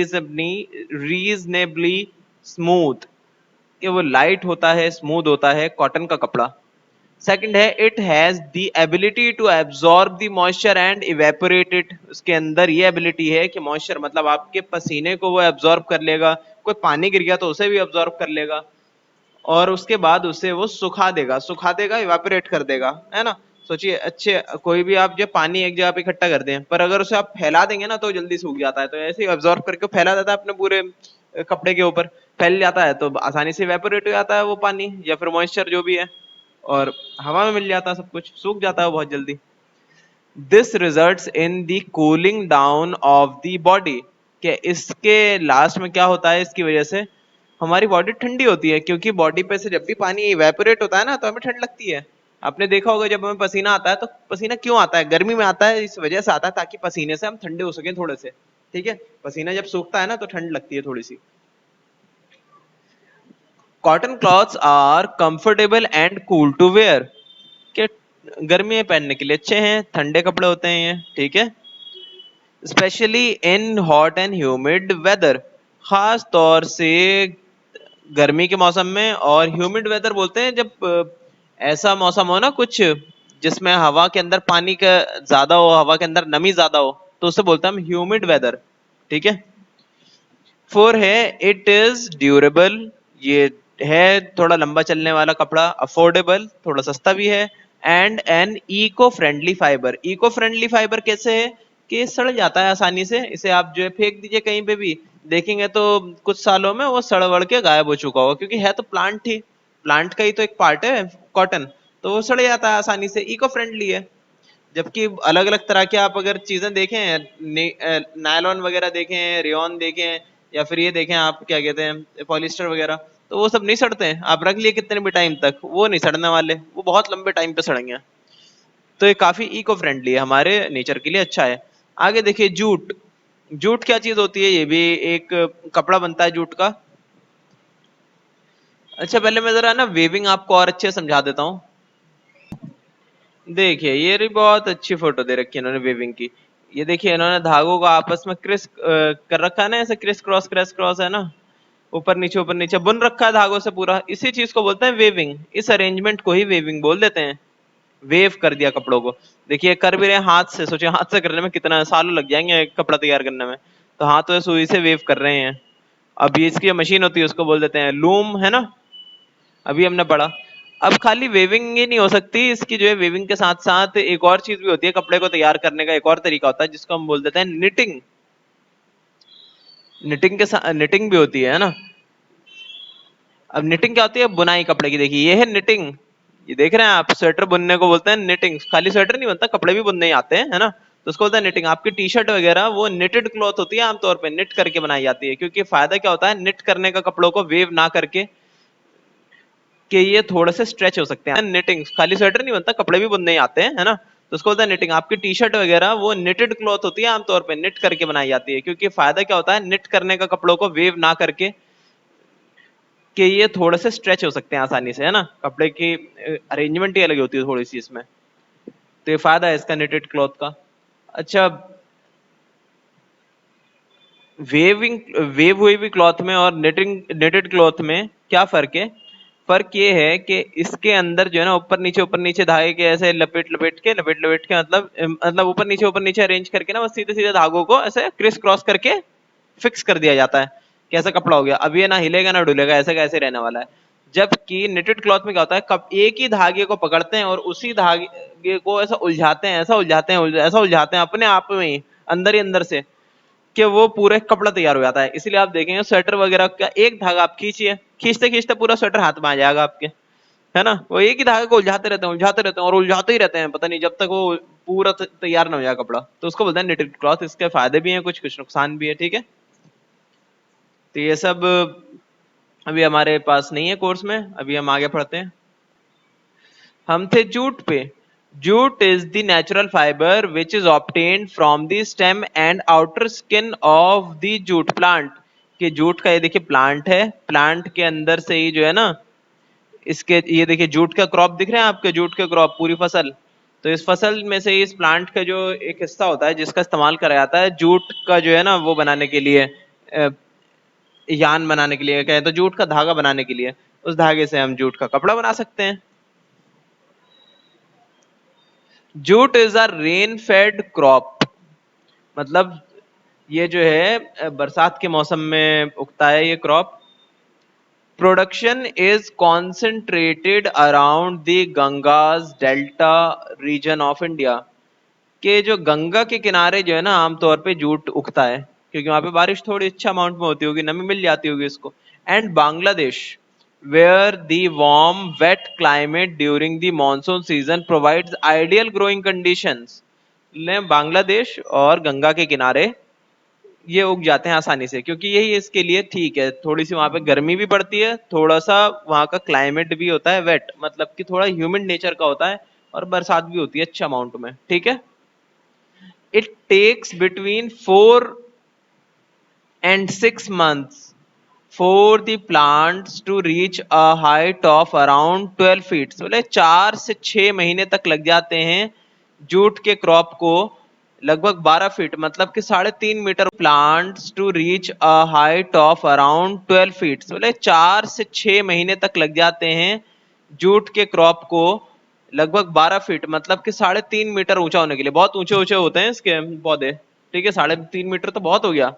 reasonably smooth, कि वो लाइट होता है, स्मूथ होता है कॉटन का कपड़ा। सेकंड है, it has the ability to absorb the moisture and evaporate it. उसके अंदर ये एबिलिटी है कि मॉइस्चर मतलब आपके पसीने को वो एब्जॉर्ब कर लेगा, कोई पानी गिर गया तो उसे भी एब्जॉर्ब कर लेगा, और उसके बाद उसे वो सुखा देगा, इवेपोरेट कर देगा, है ना? सोचिए, अच्छे कोई भी आप जब पानी एक जगह पे इकट्ठा कर दें, पर अगर उसे आप फैला देंगे ना तो जल्दी सूख जाता है। तो ऐसे ही एब्जॉर्ब करके फैला देता है अपने पूरे कपड़े के ऊपर, फैल जाता है, तो आसानी से इवेपोरेट हो जाता है वो पानी या फिर मॉइस्चर जो भी है, और हवा में मिल जाता है, सब कुछ सूख जाता है बहुत जल्दी। This results in the cooling down of the body, कि इसके लास्ट में क्या होता है, इसकी वजह से हमारी बॉडी ठंडी होती है, क्योंकि बॉडी पे से जब भी पानी इवेपोरेट होता है ना तो हमें ठंड लगती है। आपने देखा होगा जब हमें पसीना आता है तो पसीना क्यों आता है? गर्मी में आता है, इस वजह से आता है ताकि पसीने से हम ठंडे हो सके थोड़े से। ठीक है, पसीना जब सूखता है ना तो ठंड लगती है थोड़ी सी। Cotton clothes are comfortable and cool to wear, के गर्मी में पहनने के लिए अच्छे हैं, ठंडे कपड़े होते हैं ये। ठीक है, especially in hot and humid weather, खास तौर से गर्मी के मौसम में। और ह्यूमिड वेदर बोलते हैं जब ऐसा मौसम हो ना कुछ जिसमें हवा के अंदर पानी का ज्यादा हो, हवा के अंदर नमी ज्यादा हो, तो उसे बोलते हैं हम ह्यूमिड वेदर। ठीक है, फोर है, इट इज ड्यूरेबल, ये है थोड़ा लंबा चलने वाला कपड़ा। अफोर्डेबल, थोड़ा सस्ता भी है। And an eco friendly fibre. Eco friendly fibre कैसे है कि सड़ जाता है आसानी से, इसे आप जो है फेंक दीजिए कहीं पे भी, देखेंगे तो कुछ सालों में वो सड़ वड़ के गायब हो चुका होगा, क्योंकि है तो प्लांट ही, प्लांट का ही तो एक पार्ट है कॉटन, तो वो सड़ जाता है आसानी से, इको फ्रेंडली है। जबकि अलग अलग तरह के आप अगर चीजें देखें, नायलॉन वगैरह देखें, रेयॉन देखें, या फिर ये देखें आप क्या कहते हैं पॉलिस्टर वगैरह, तो वो सब नहीं सड़ते हैं। आप रख लिए कितने भी टाइम तक वो नहीं सड़ने वाले, वो बहुत लंबे टाइम पे सड़ेंगे। तो ये काफी इको फ्रेंडली है, हमारे नेचर के लिए अच्छा है। आगे देखिए, जूट। जूट क्या चीज होती है? ये भी एक कपड़ा बनता है जूट का। अच्छा, पहले मैं जरा ना वेविंग आपको और अच्छे से समझा देता हूँ। देखिए ये रही बहुत अच्छी फोटो दे रखी है इन्होंने वेविंग की। ये देखिए इन्होंने धागों को आपस में क्रिस कर रखा है ना, ऐसे क्रिस क्रॉस है ना, ऊपर नीचे बुन रखा है धागों से पूरा। इसी चीज को बोलते हैं वेविंग। इस अरेंजमेंट को ही वेविंग बोल देते हैं। वेव कर दिया कपड़ों को। देखिए कर भी रहे हैं हाथ से, सोचिए हाथ से करने में कितना सालों लग जाएंगे एक कपड़ा तैयार करने में, तो हाथों से सुई से वेव कर रहे हैं। अब ये इसकी मशीन होती है उसको बोल देते हैं लूम, है ना, अभी हमने पढ़ा। अब खाली वेविंग ही नहीं हो सकती, इसकी जो है वेविंग के साथ साथ एक और चीज भी होती है कपड़े को तैयार करने का, एक और तरीका होता है जिसको हम बोल देते हैं निटिंग। निटिंग के साथ निटिंग भी होती है ना। अब निटिंग क्या होती है? बुनाई कपड़े की। देखिए ये है निटिंग। ये देख रहे हैं आप, स्वेटर बुनने को बोलते हैं निटिंग। खाली स्वेटर नहीं बनता, कपड़े भी बुनने ही आते हैं, है ना, तो उसको बोलते हैं निटिंग। आपकी टी शर्ट वगैरह वो निटेड क्लॉथ होती है, आमतौर पे निट करके बनाई जाती है, क्योंकि फायदा क्या होता है निट करने का कपड़ों को वेव ना करके, कि ये थोड़े से स्ट्रेच हो सकते हैं। निटिंग खाली स्वेटर नहीं बनता, कपड़े भी बुनने ही आते हैं, है ना, तो उसको बोलते हैं निटिंग। आपकी टी शर्ट वगैरह वो निटेड क्लॉथ होती है, आमतौर पे निट करके बनाई जाती है, क्योंकि फायदा क्या होता है निट करने का कपड़ों को वेव ना करके, कि ये थोड़े से स्ट्रेच हो सकते हैं आसानी से, है ना, कपड़े की अरेंजमेंट ही अलग होती है थोड़ी सी इसमें। तो ये फायदा है इसका निटेड क्लॉथ का। अच्छा, वेविंग वेव हुई भी क्लॉथ में और नेटेड क्लॉथ में क्या फर्क है? फर्क ये है कि इसके अंदर जो है ना ऊपर नीचे धागे के ऐसे लपेट लपेट के, मतलब ऊपर नीचे अरेंज करके ना, बस सीधे सीधे धागों को ऐसे क्रिस क्रॉस करके फिक्स कर दिया जाता है। कैसा कपड़ा हो गया, अब ये ना हिलेगा ना डुलेगा, ऐसे कैसे रहने वाला है। जबकि निटेड क्लॉथ में क्या होता है, कब एक ही धागे को पकड़ते हैं और उसी धागे को ऐसा उलझाते हैं, ऐसा उलझाते हैं अपने आप में ही, अंदर ही अंदर से, कि वो पूरा एक कपड़ा तैयार हो जाता है। इसीलिए आप देखेंगे स्वेटर वगैरह का एक धागा आप खींचिए, खींचते खींचते पूरा स्वेटर हाथ में आ जाएगा आपके, है ना। वो एक ही धागे को उलझाते रहते हैं और उलझाते ही रहते हैं, पता नहीं जब तक वो पूरा तैयार ना हो जाए कपड़ा। तो उसको बोलते हैं निटेड क्लॉथ। इसके फायदे भी हैं कुछ, कुछ नुकसान भी है, ठीक है। तो ये सब अभी हमारे पास नहीं है कोर्स में, अभी हम आगे पढ़ते हैं। हम थे जूट पे। Jute is the natural fibre which is obtained from the stem and outer skin of the jute plant. कि जूट का ये देखिए प्लांट है, प्लांट के अंदर से ही जो है ना, इसके ये देखिए जूट का क्रॉप दिख रहे हैं आपके, जूट के क्रॉप पूरी फसल। तो इस फसल में से इस प्लांट का जो एक हिस्सा होता है जिसका इस्तेमाल करा जाता है जूट का जो है ना वो बनाने के लिए, यान बनाने के लिए, कहें तो जूट का धागा बनाने के लिए, उस धागे से हम जूट का कपड़ा बना सकते हैं। Jute is a rain fade crop. मतलब ये जो है बरसात के मौसम में उगता है ये crop. Production is concentrated around the Ganges delta region of India. के जो गंगा के किनारे जो है ना आमतौर पे जूट उगता है, क्योंकि वहां पे बारिश थोड़ी अच्छा अमाउंट में होती होगी, नमी मिल जाती होगी इसको। And Bangladesh, where the warm wet climate during the monsoon season provides ideal growing conditions। ले बांग्लादेश और गंगा के किनारे ये उग जाते हैं आसानी से, क्योंकि यही इसके लिए ठीक है। थोड़ी सी वहां पे गर्मी भी पड़ती है, थोड़ा सा वहां का क्लाइमेट भी होता है वेट, मतलब कि थोड़ा ह्यूमिड नेचर का होता है, और बरसात भी होती है अच्छा अमाउंट में, ठीक है। It takes between 4 and 6 months for the plants to reach a height of around 12 feet। बोले 4 से 6 महीने तक लग जाते हैं जूट के क्रॉप को लगभग 12 फीट, मतलब कि 3.5 metre, plants to reach a height of around 12 feet. बोले 4 से 6 महीने तक लग जाते हैं जूट के क्रॉप को लगभग 12 फीट, मतलब कि 3.5 मीटर ऊंचा होने के लिए। बहुत ऊंचे ऊंचे होते हैं इसके पौधे, ठीक है। 3.5 मीटर तो बहुत हो गया।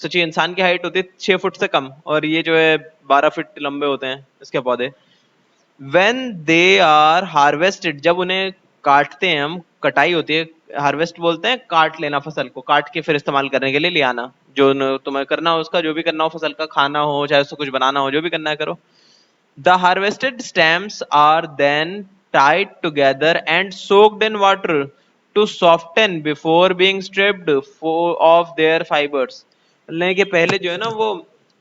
सोचिए इंसान की हाइट होती है 6 फुट से कम, और ये जो है 12 फीट लंबे होते हैं इसके पौधे। वेन दे आर हार्वेस्टेड, जब उन्हें काटते हैं हम, कटाई होती है, हार्वेस्ट बोलते हैं काट लेना, फसल को काट के फिर इस्तेमाल करने के लिए ले आना। जो तुम्हें करना हो उसका, जो भी करना हो फसल का, खाना हो चाहे उससे कुछ बनाना हो, जो भी करना है करो। The harvested stems are then tied together and soaked in water to soften before being stripped of their fibers। लेकिन कि पहले जो है ना वो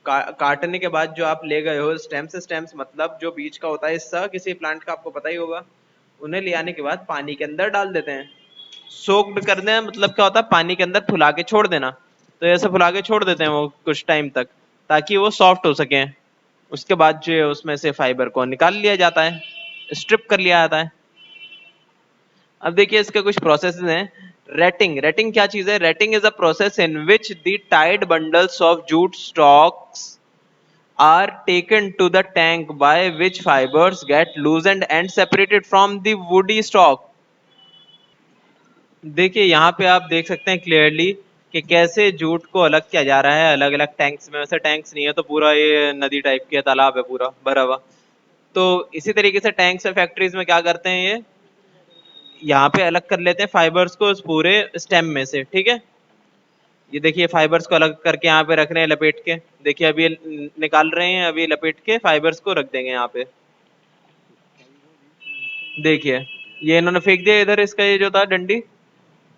काटने के बाद जो आप ले गए हो स्टेम्स, स्टेम्स मतलब जो बीज का होता है हिस्सा किसी प्लांट का, आपको पता ही होगा, उन्हें ले आने के बाद पानी के अंदर डाल देते हैं। सोक्ड कर देना मतलब क्या होता है, पानी के अंदर फुला के छोड़ देना। तो ऐसे फुला के छोड़ देते हैं वो कुछ टाइम तक, ताकि वो सॉफ्ट हो सके। उसके बाद जो उसमें से फाइबर को निकाल लिया जाता है, स्ट्रिप कर लिया जाता है। अब देखिए इसके कुछ प्रोसेस हैं। रेटिंग, रेटिंग क्या चीज है? Retting is a process in which the tied bundles of jute stalks are taken to the tank by which fibers get loosened and separated from the woody stalk। देखिए यहाँ पे आप देख सकते हैं क्लियरली कि कैसे जूट को अलग किया जा रहा है अलग अलग टैंक्स में। वैसे टैंक्स नहीं है तो पूरा ये नदी टाइप की तालाब है पूरा भरा हुआ। तो इसी तरीके से टैंक्स और फैक्ट्रीज में क्या करते हैं, ये यहाँ पे अलग कर लेते हैं फाइबर्स को उस पूरे स्टेम में से, ठीक है। ये देखिए फाइबर्स को अलग करके यहाँ पे रख रहे हैं लपेट के। देखिए अभी ये निकाल रहे हैं, अभी लपेट के फाइबर्स को रख देंगे यहाँ पे। देखिए ये इन्होंने फेंक दिया इधर, इसका ये जो था डंडी,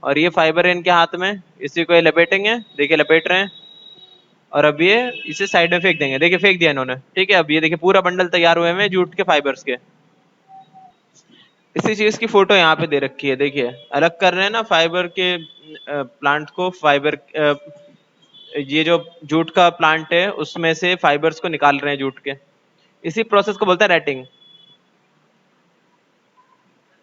और ये फाइबर है इनके हाथ में, इसी को ये लपेटेंगे। देखिए लपेट रहे हैं और अब ये इसे साइड में फेंक देंगे। देखिए फेंक दिया इन्होंने, ठीक है। अब ये देखिए पूरा बंडल तैयार हुए हैं जूट के फाइबर्स के। इसी चीज की फोटो यहाँ पे दे रखी है। देखिए अलग कर रहे हैं ना फाइबर के प्लांट को। फाइबर ये जो जूट का प्लांट है उसमें से फाइबर्स को निकाल रहे हैं जूट के। इसी प्रोसेस को बोलते हैं rating.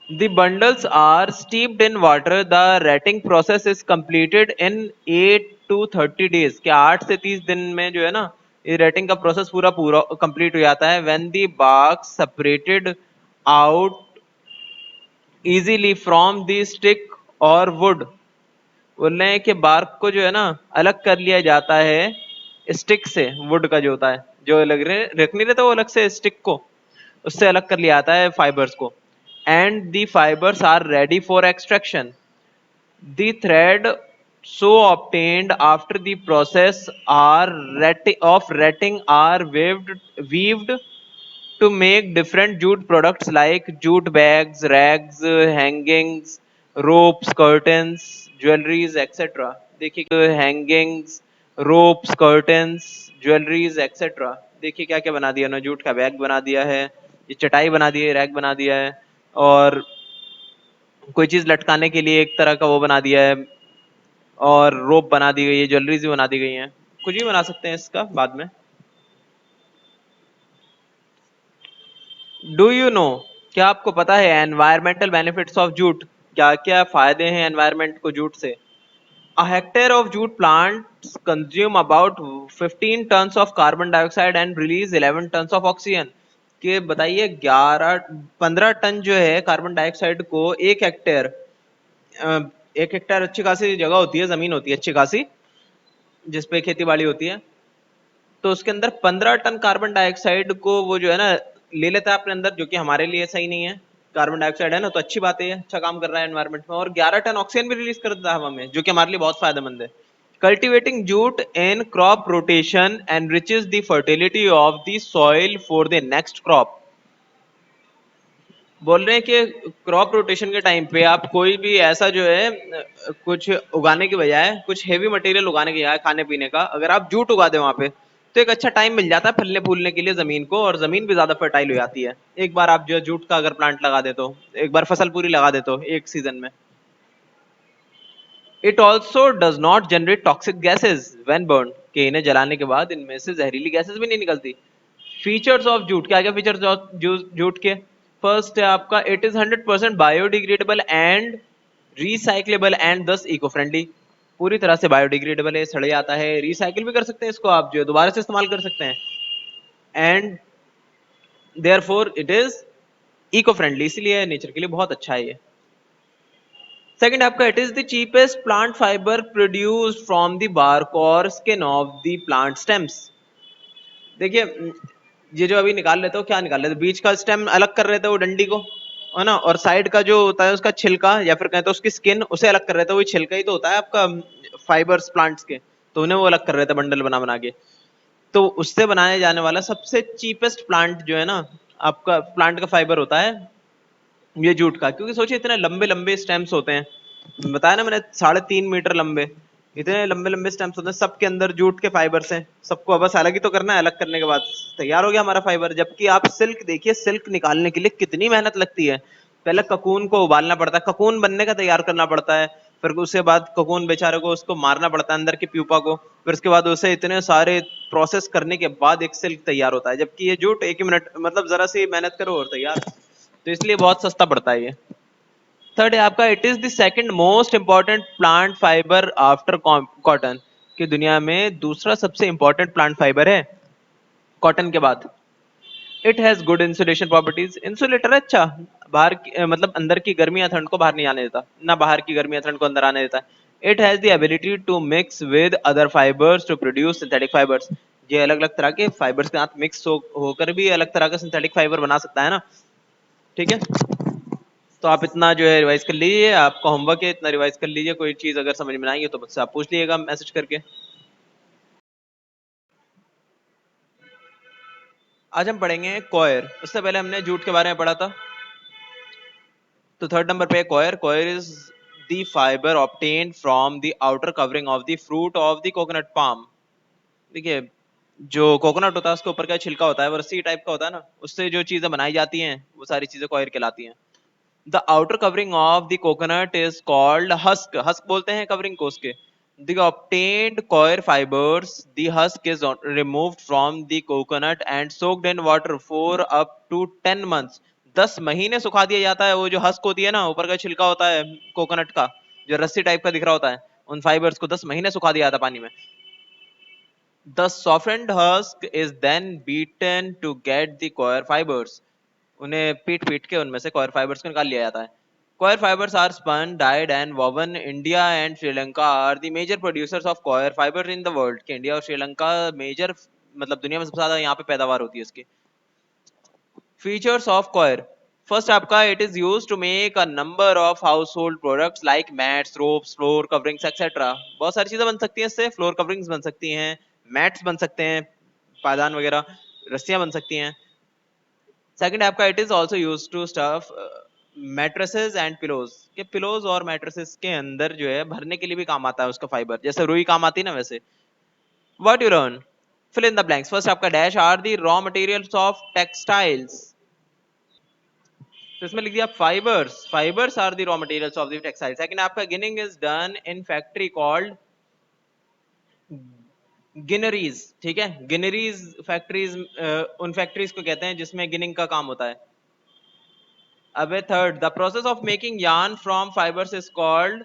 The bundles are steeped in water. The retting process is completed in 8 to 30 days। क्या 8 से 30 दिन में जो है ना ये रेटिंग का प्रोसेस पूरा पूरा कंप्लीट हो जाता है। When the bark separated out easily from the stick or wood। बोल रहे हैं कि बार्क को जो है ना अलग कर लिया जाता है स्टिक से। वुड का जो होता है, जो लग रहे रख नहीं रहता वो अलग से स्टिक को, उससे अलग कर लिया जाता है फाइबर्स को। And the fibres are ready for extraction. The thread so obtained after the process are of retting are weaved to make different jute products like jute bags, rags, hangings, ropes, curtains, jewelries, etc। देखिए hangings, ropes, curtains, jewelleries etcetera. देखिए क्या क्या बना दिया उन्होंने। Jute का bag बना दिया है, ये चटाई बना दी है, रैक बना दिया है, और कोई चीज लटकाने के लिए एक तरह का वो बना दिया है, और रोप बना दी गई है, ज्वेलरीज भी बना दी गई हैं। कुछ भी बना सकते हैं इसका बाद में। डू यू नो, क्या आपको पता है एनवायरमेंटल बेनिफिट्स ऑफ जूट? क्या क्या फायदे हैं एनवायरमेंट को जूट से? A hectare of jute plants consume about 15 tons of carbon dioxide and release 11 tons of oxygen। कि बताइए 15 टन जो है कार्बन डाइऑक्साइड को एक हेक्टेयर, एक हेक्टेयर अच्छी खासी जगह होती है, जमीन होती है अच्छी खासी जिसपे खेती बाड़ी होती है, तो उसके अंदर 15 टन कार्बन डाइऑक्साइड को वो जो है ना ले लेता है अपने अंदर, जो कि हमारे लिए सही नहीं है। कार्बन डाइऑक्साइड है ना, तो अच्छी बात है, अच्छा काम कर रहा है एनवायरनमेंट में। और 11 टन ऑक्सीजन भी रिलीज कर देता है हवा में, जो कि हमारे लिए बहुत फायदेमंद है। Cultivating jute in crop rotation enriches the fertility of the soil for the next crop. बोल रहे हैं कि क्रॉप रोटेशन के टाइम पे आप कोई भी ऐसा जो है कुछ उगाने की बजाय, कुछ हेवी मटेरियल उगाने की बजाय खाने पीने का, अगर आप जूट उगा दे वहां पे तो एक अच्छा टाइम मिल जाता है फलने फूलने के लिए जमीन को, और जमीन भी ज्यादा फर्टाइल हो जाती है। एक बार आप जो है जूट का अगर प्लांट लगा दे तो, एक बार फसल पूरी लगा दे तो एक सीजन में। It also does not generate toxic gases when burn. कि इन्हें जलाने के बाद इनमें से जहरीली गैसेज भी नहीं निकलती। फीचर्स ऑफ जूट, क्या क्या फीचर्स ऑफ जूट के? फर्स्ट है आपका, it is 100% biodegradable and recyclable and दस इको फ्रेंडली। पूरी तरह से बायोडिग्रेडेबल है, सड़ जाता है, रिसाइकिल भी कर सकते हैं इसको आप, जो है दोबारा से इस्तेमाल कर सकते हैं। And therefore it is eco friendly, इसलिए नेचर के लिए बहुत अच्छा है ये। सेकंड आपका, it is the cheapest plant fibre produced from the bark और skin of the plant stems. देखिए ये जो अभी निकाल लेते हो, क्या निकाल लेते हो, बीच का स्टेम अलग कर रहे थे वो डंडी को, है ना, और साइड का जो होता है उसका छिलका या फिर कहते हैं उसकी स्किन, उसे अलग कर रहे थे। वही छिलका ही तो होता है आपका फाइबर्स प्लांट्स के, तो उन्हें वो अलग कर रहे थे बंडल बना बना के। तो उससे बनाया जाने वाला सबसे चीपेस्ट प्लांट जो है ना आपका प्लांट का फाइबर होता है ये जूट का। क्योंकि सोचिए इतने लंबे लंबे स्टेम्स होते हैं, बताया ना मैंने 3.5 मीटर लंबे, इतने लंबे लंबे स्टेम्स होते हैं, सबके अंदर जूट के फाइबर्स हैं। सबको बस अलग ही तो करना है, अलग करने के बाद तैयार हो गया हमारा फाइबर। जबकि आप सिल्क देखिए, सिल्क निकालने के लिए कितनी मेहनत लगती है। पहले ककून को उबालना पड़ता है, ककून बनने का तैयार करना पड़ता है, फिर उसके बाद ककून बेचारे को उसको मारना पड़ता है अंदर की प्यूपा को, फिर उसके बाद उसे इतने सारे प्रोसेस करने के बाद एक सिल्क तैयार होता है। जबकि ये जूट 1 ही मिनट, मतलब जरा सी मेहनत करो और तैयार। तो इसलिए बहुत सस्ता पड़ता है ये। थर्ड है आपका it is the second most important plant fibre after cotton, कि दुनिया में दूसरा सबसे इंपॉर्टेंट प्लांट फाइबर है कॉटन के बाद। It has good insulation properties, insulator है अच्छा, बाहर मतलब अंदर की गर्मी या ठंड को बाहर नहीं आने देता, ना बाहर की गर्मी या ठंड को अंदर आने देता है। It has the ability to mix with other fibres to produce synthetic fibres, ये अलग अलग तरह के फाइबर्स के साथ मिक्स होकर भी अलग तरह का सिंथेटिक फाइबर बना सकता है ना। ठीक है, तो आप इतना जो है रिवाइज कर लीजिए, आपका होमवर्क है, इतना रिवाइज कर लीजिए। कोई चीज अगर समझ में ना आई है तो मुझसे आप पूछ लीजिएगा मैसेज करके। आज हम पढ़ेंगे कॉयर। उससे पहले हमने जूट के बारे में पढ़ा था, तो थर्ड नंबर पे coir. Coir is the fibre obtained from the outer covering of the fruit of the coconut palm. देखिए, जो कोकोनट होता है उसके ऊपर का छिलका होता है, वो रस्सी टाइप का होता है ना, उससे जो चीजें बनाई जाती हैं वो सारी चीजें कॉयर कहलाती हैं। The outer covering of the coconut is called husk, husk बोलते हैं कवरिंग को उसके। The obtained coir fibers, the husk is removed from the coconut and soaked in water for up to 10 months। 10 महीने सुखा दिया जाता है वो जो हस्क होती है ना, ऊपर का छिलका होता है कोकोनट का, जो रस्सी टाइप का दिख रहा होता है, उन फाइबर्स को 10 महीने सुखा दिया जाता है पानी में। The softened husk is then beaten to get the coir fibers। उन्हें पीट पीट के उनमें से कॉयर फाइबर्स को निकाल लिया जाता है। Coir fibres are spun, dyed and woven. India and Sri Lanka are the major producers of coir fibre in the world, कि इंडिया और श्रीलंका मेजर, मतलब दुनिया में सबसे ज्यादा यहाँ पे पैदावार होती है इसकी। Features of coir. फर्स्ट आपका it is used to make a number of household products like mats, ropes, floor coverings etcetera. बहुत सारी चीजें बन सकती हैं इससे, फ्लोर कवरिंग्स बन सकती हैं, मैट्स बन सकते हैं, पायदान वगैरह, रस्सियां बन सकती हैं। सेकंड आपका it is also used to stuff mattresses and pillows, के पिलोज और मैट्रेसेस के अंदर जो है भरने के लिए भी काम आता है उसका फाइबर, जैसे रुई काम आती है ना वैसे। What you learn, fill in the blanks. First आपका dash are the raw materials of textiles, तो इसमें लिख दिया fibres, fibres are the raw materials of the textile. Second आपका ginning is done in factory called ginneries. ठीक है, गिनरीज factories, उन factories को कहते हैं जिसमें गिनिंग का काम होता है। अब third, the process of making yarn from fibres is called,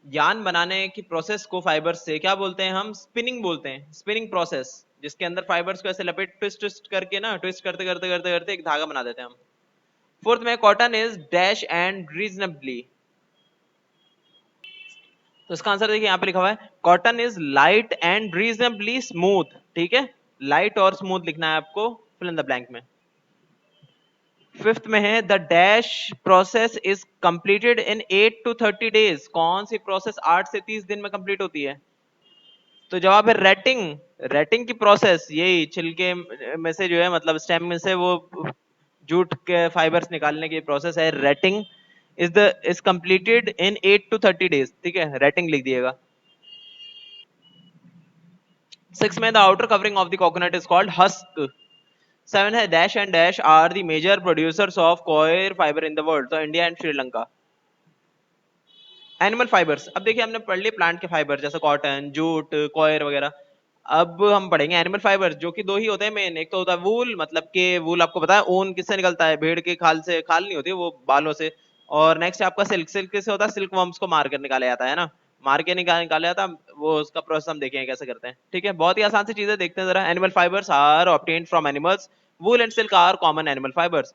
यान बनाने की प्रोसेस को फाइबर्स से क्या बोलते हैं हम, स्पिनिंग बोलते हैं, स्पिनिंग प्रोसेस, जिसके अंदर फाइबर्स को ऐसे लपेट ट्विस्ट ट्विस्ट करके ना, ट्विस्ट करते करते करते करते एक धागा बना देते हैं हम। फोर्थ में cotton is dash and reasonably, तो इसका आंसर देखिए यहाँ पे लिखा हुआ है, cotton is light and reasonably smooth. ठीक है, लाइट और स्मूथ लिखना है आपको फिल इन द ब्लैंक में। फिफ्थ में है the dash process is completed in 8 to 30 days. कौन सी प्रोसेस 8 से 30 दिन में कंप्लीट होती है, तो जवाब है रेटिंग। रेटिंग की प्रोसेस, यही छिलके में से जो है, मतलब स्टेम में से वो जूट के फाइबर्स निकालने की प्रोसेस है, retting is completed in 8 to 30 days. ठीक है, रेटिंग लिख दिएगा। सिक्स में the outer covering of the coconut is called husk. Seven है dash and dash are the major producers of coir fibre in the world, तो India and Sri Lanka. Animal fibres, अब देखिए हमने पढ़ लिए प्लांट के फाइबर जैसे कॉटन, जूट, कॉयर वगैरह। अब हम पढ़ेंगे एनिमल फाइबर, जो कि दो ही होते हैं मेन। एक तो होता है वूल, मतलब कि वूल आपको पता है ऊन किससे निकलता है, भेड़ के खाल से, खाल नहीं होती वो बालों से। और नेक्स्ट आपका सिल्क, सिल्क किससे होता है, सिल्क वर्म्स को मार कर निकाला जाता है ना, मार के निकाला जाता है वो, उसका प्रोसेस हम देखेंगे कैसे करते हैं। ठीक है, बहुत ही आसान सी चीजें देखते हैं जरा। Animal fibres are obtained from animals, wool and silk are common animal fibres.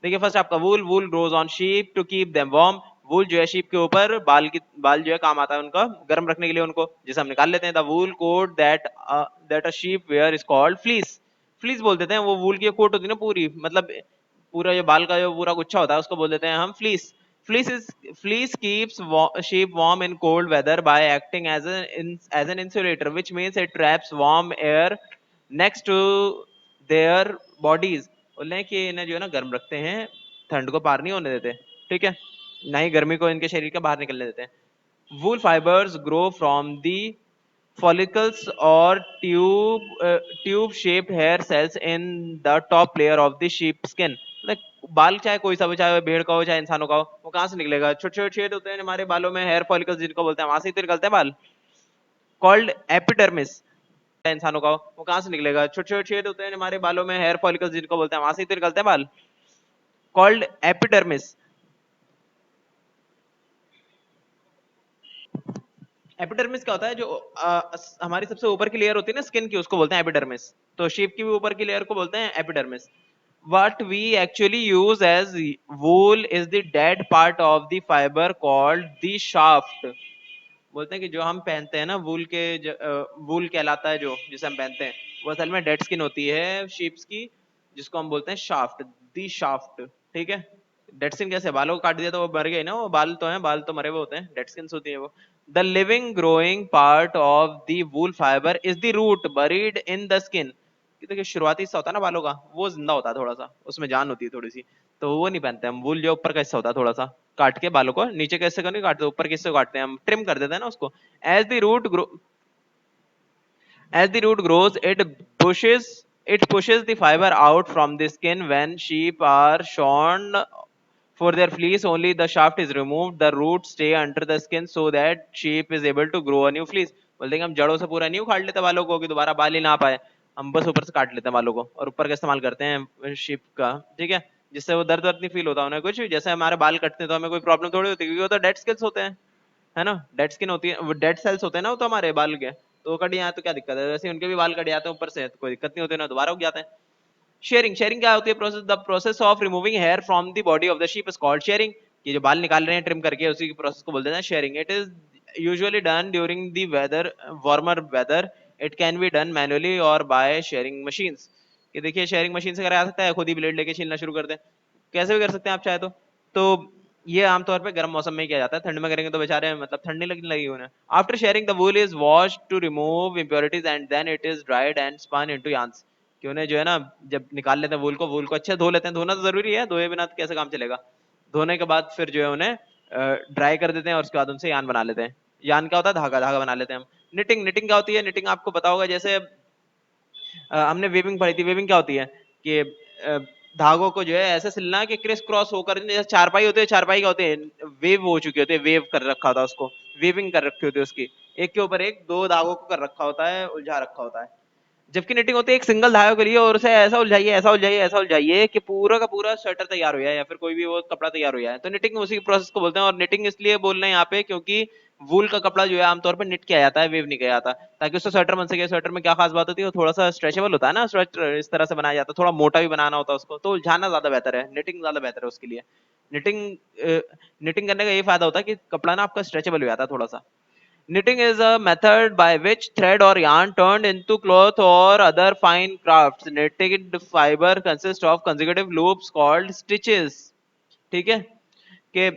देखिए फर्स्ट आपका wool, wool grows on sheep to keep them warm. Wool जो है शीप के ऊपर, बाल जो है काम आता है उनका गर्म रखने के लिए उनको, जिसे हम निकाल लेते हैं। The wool coat that a sheep wear is called fleece. Fleece बोल देते हैं, वो वूल की कोट होती है ना पूरी, मतलब पूरा जो बाल का जो पूरा गुच्छा होता है उसको बोल देते हैं हम fleece. Fleece keeps sheep warm in cold weather by acting as an insulator, which means it traps warm air next to their bodies। बोल रहे हैं कि इन्हें जो है ना गर्म रखते हैं, ठंड को पार नहीं होने देते। ठीक है, ना ही गर्मी को इनके शरीर के बाहर निकलने देते हैं। Wool fibres grow from the follicles or tube shaped hair cells in the top layer of the sheep skin। like बाल चाहे कोई सा हो, चाहे भेड़ का हो चाहे इंसानों का हो, वो कहाँ से निकलेगा, छोटे छोटे छेद होते हैं हमारे बालों में, हेयर फॉलिकल्स जिनको बोलते हैं, वहां से ही तो निकलते हैं बाल, कॉल्ड एपिडर्मिस। इंसानों का हो, वो कहाँ से निकलेगा, छोटे छोटे छेद होते हैं हमारे बालों में, हेयर फॉलिकल्स जिनको बोलते हैं, वहां से ही तो निकलते हैं बाल, कॉल्ड एपिडर्मिस। एपिडर्मिस क्या होता है, जो हमारी सबसे ऊपर की लेयर होती है ना स्किन की, उसको बोलते हैं एपिडर्मिस। तो शीप की भी ऊपर की लेयर को बोलते हैं epidermis. What we actually use as wool is the dead part of the fiber called the shaft। बोलते हैं कि जो हम पहनते हैं ना वूल के, वूल कहलाता है जो जिसे हम पहनते हैं, वो असल में डेड स्किन होती है शीप्स की, जिसको हम बोलते हैं शाफ्ट, दी शाफ्ट। ठीक है। डेड स्किन कैसे, बालों को काट दिया तो वो मर गए ना, वो बाल तो हैं, बाल तो मरे हुए होते हैं, डेड स्किन होती है वो। The living growing part of the wool fibre is the root buried in the skin. देखिए शुरुआती हिस्सा होता है ना बालों का, वो जिंदा होता है थोड़ा सा, उसमें जान होती है थोड़ी सी, तो वो नहीं पहनते हम। वूल जो ऊपर का हिस्सा होता है थोड़ा सा, काट के बालों को नीचे कैसे को नहीं काटते, ऊपर किससे काटते हैं हम, ट्रिम कर देते हैं ना उसको। As the root grow as the root grows, it pushes the fiber out from the skin. When sheep are shorn for their fleece, only the shaft is removed. The roots stay under the skin so that sheep is able to grow a new fleece। बोलते हैं कि हम जड़ों से पूरा नहीं उखाड़ लेते बालों को कि दोबारा बाल ही ना पाए, हम बस ऊपर से काट लेते हैं बालों को और ऊपर का इस्तेमाल करते हैं शीप का। ठीक है। जिससे वो दर्द वर्द नहीं फील होता उन्हें कुछ, जैसे हमारे बाल कटते हैं तो हमें कोई प्रॉब्लम थोड़ी होती है, क्योंकि वो तो डेड स्किल्स होते हैं, है ना, डेड स्किन होती है, डेड सेल्स होते हैं ना वो तो हमारे बाल के, तो वो कट जाए तो क्या दिक्कत है, वैसे उनके भी बाल कट जाते हैं ऊपर से, तो कोई दिक्कत नहीं होती ना, दोबारा उग जाते हैं। शेयरिंग, शेयरिंग क्या होती है, process, the process of removing hair from the body of the sheep is called shearing. ये जो बाल निकाल रहे हैं ट्रिम करके, उसी की प्रोसेस को बोलते हैं shearing. It is usually done during the weather, warmer weather. It can be done manually or by shearing machines. ये देखिए शेयरिंग मशीन से करा सकता है, खुद ही ब्लेड लेके छीलना शुरू कर दे, कैसे भी कर सकते हैं आप चाहे तो ये आमतौर पे गर्म मौसम में किया जाता है, ठंड में करेंगे तो बेचारे मतलब ठंड नहीं लगने लगी उन्हें। After shearing the wool is washed to remove impurities and then it is dried and spun into yarns। कि उन्हें जो है ना, जब निकाल लेते हैं वूल को अच्छे से धो लेते हैं, धोना तो जरूरी है, धोए बिना तो कैसे काम चलेगा। धोने के बाद फिर जो है उन्हें ड्राई कर देते हैं और उसके बाद उनसे यान बना लेते हैं। यान क्या होता है, धागा, धागा बना लेते हैं हम। निटिंग, निटिंग क्या होती है, निटिंग आपको पता होगा, जैसे हमने वेविंग पढ़ी थी। वेविंग क्या होती है कि धागों को जो है ऐसे सिलना है कि क्रिस क्रॉस होकर, जैसे चारपाई होती है, चारपाई का होते हैं वेव हो चुके होते हैं, वेव कर रखा होता है उसको, वेविंग कर रखी होती है उसकी, एक के ऊपर एक दो धागों को कर रखा होता है, उलझा रखा होता है। जबकि निटिंग होती है एक सिंगल धागे के लिए, और उसे ऐसा उलझाइए, ऐसा उलझाइए, ऐसा उलझाइए कि पूरा का पूरा स्वेटर तैयार हो जाए या फिर कोई भी वो कपड़ा तैयार हो जाए, तो निटिंग उसी प्रोसेस को बोलते हैं। और निटिंग इसलिए बोल रहे हैं यहाँ पे क्योंकि वूल का कपड़ा जो है आमतौर पर निट किया जाता है, वेव नहीं किया जाता, ताकि उससे स्वेटर बन सके। स्वेटर में क्या खास बात होती है, वो थोड़ा सा स्ट्रेचेबल होता है ना, स्वेटर इस तरह से बनाया जाता है, थोड़ा मोटा भी बनाना होता है उसको, तो उलझाना ज्यादा बेहतर है, निटिंग ज्यादा बेहतर है उसके लिए। निटिंग निटिंग करने का ये फायदा होता है कि कपड़ा ना आपका स्ट्रेचेबल हो जाता है थोड़ा सा। Knitting is a method by which thread or yarn turned into cloth or other fine crafts. Knitted fiber consists of consecutive loops called stitches। ठीक है। कि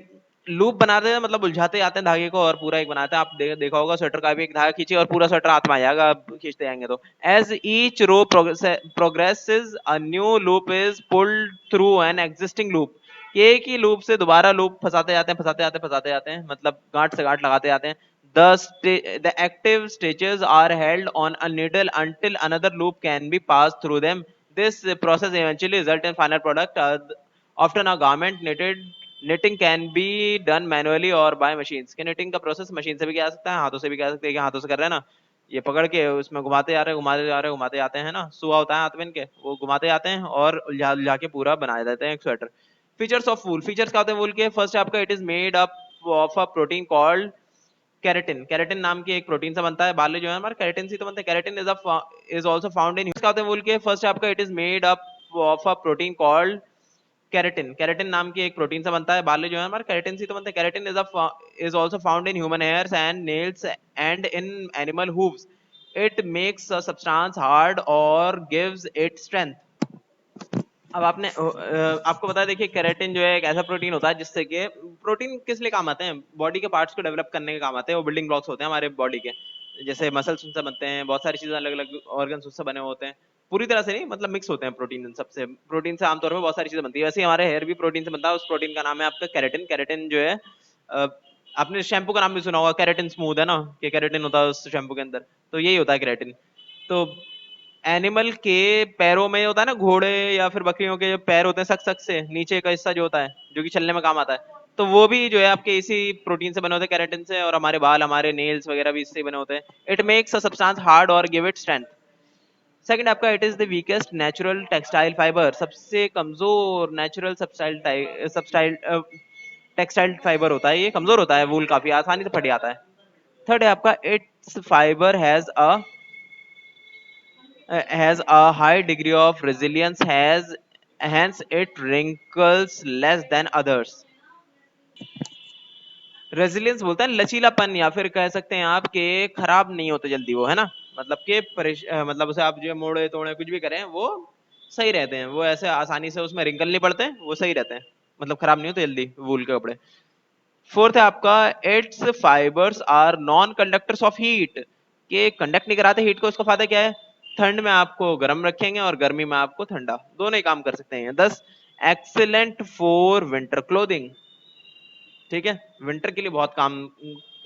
लूप बनाते हैं मतलब उलझाते जाते हैं धागे को और पूरा एक बनाते हैं। आप देखा होगा स्वेटर का भी एक धागा खींचे और पूरा स्वेटर हाथ में आ जाएगा आप खींचते जाएंगे तो। As each row progresses a new loop is pulled through an existing loop. एक ही लूप से दोबारा लूप फंसाते जाते हैं, फंसाते जाते हैं, फंसाते जाते हैं, मतलब गांठ से गांठ लगाते जाते हैं। The active stitches are held on a needle until another loop can be passed through them. This process eventually results in final product, often a garment knitted। Knitting can be done manually or bye machines. के knitting का process machine से भी किया जा सकता है, हाथों से भी किया जा सकता है, कि हाथों से कर रहे हैं ना, ये पकड़ के उसमें घुमाते जा रहे हैं, घुमाते जा रहे हैं, घुमाते जाते हैं ना, सुआ होता है हाथ में इनके, वो घुमाते जाते हैं और उलझा उलझा के पूरा बना देते हैं एक sweater. Features of wool, features क्या होते हैं वूल के, फर्स्ट आपका it is made up of a protein called keratin. Keratin नाम की एक प्रोटीन से बनता है, बाल जो है हमारे केराटिन से तो बनते हैं। Keratin is also found in, क्या होते हैं वूल के, फर्स्ट आपका it is made up of a protein called keratin. Keratin नाम की एक प्रोटीन से बनता है, बाल जो है हमारे केराटिन से तो बनते हैं। Keratin is also found in human hairs and nails and in animal hooves. It makes a substance hard और गिव्स इट स्ट्रेंथ। अब आपको बता देखिए, केराटिन जो है एक ऐसा प्रोटीन होता है जिससे कि, प्रोटीन किस लिए काम आते हैं, बॉडी के पार्ट्स को डेवलप करने के काम आते हैं, वो बिल्डिंग ब्लॉक्स होते हैं हमारे बॉडी के। जैसे मसल्स उनसे बनते हैं, बहुत सारी चीजें अलग अलग ऑर्गन्स उससे बने होते हैं, पूरी तरह से नहीं मतलब मिक्स होते हैं प्रोटीन इन सबसे। प्रोटीन से आमतौर पर बहुत सारी चीजें बनती है, वैसे ही हमारे हेयर भी प्रोटीन से बनता है, उस प्रोटीन का नाम है आपका केराटिन। केराटिन जो है आपने शैम्पू का नाम भी सुना होगा, केराटिन स्मूथ, है ना, कि केराटिन होता है उस शैम्पू के अंदर, तो यही होता है केराटिन। तो एनिमल के पैरों में होता है ना, घोड़े या फिर बकरियों के जो पैर होते हैं सक सक से नीचे का हिस्सा जो होता है जो कि चलने में काम आता है, तो वो भी जो है आपके इसी प्रोटीन से बने होते हैं, केराटिन से। और हमारे बाल, हमारे नेल्स वगैरह भी इससे बने होते हैं। It makes a substance hard और गिव इट स्ट्रेंथ। सेकंड आपका it is the weakest natural textile fibre. सबसे कमजोर नेचुरल सब्सटाइल टेक्सटाइल फाइबर होता है, ये कमजोर होता है, वूल काफी आसानी से फट जाता है। थर्ड है आपका it's fibre has a high degree of resilience, has hence it wrinkles less than others. Resilience बोलता है लचीलापन, या फिर कह सकते हैं आप कि खराब नहीं होते जल्दी वो, है ना, मतलब कि मतलब उसे आप जो मोड़े तोड़े कुछ भी करें वो सही रहते हैं, वो ऐसे आसानी से उसमें रिंकल नहीं पड़ते, वो सही रहते हैं, मतलब खराब नहीं होते जल्दी वूल के कपड़े। फोर्थ है आपका its fibres are non conductors of heat, के कंडक्ट नहीं कराते हीट को। इसका फायदा क्या है, ठंड में आपको गर्म रखेंगे और गर्मी में आपको ठंडा, दोनों ही काम कर सकते हैं। 10 एक्सीलेंट फॉर विंटर क्लोथिंग, ठीक है, विंटर के लिए बहुत काम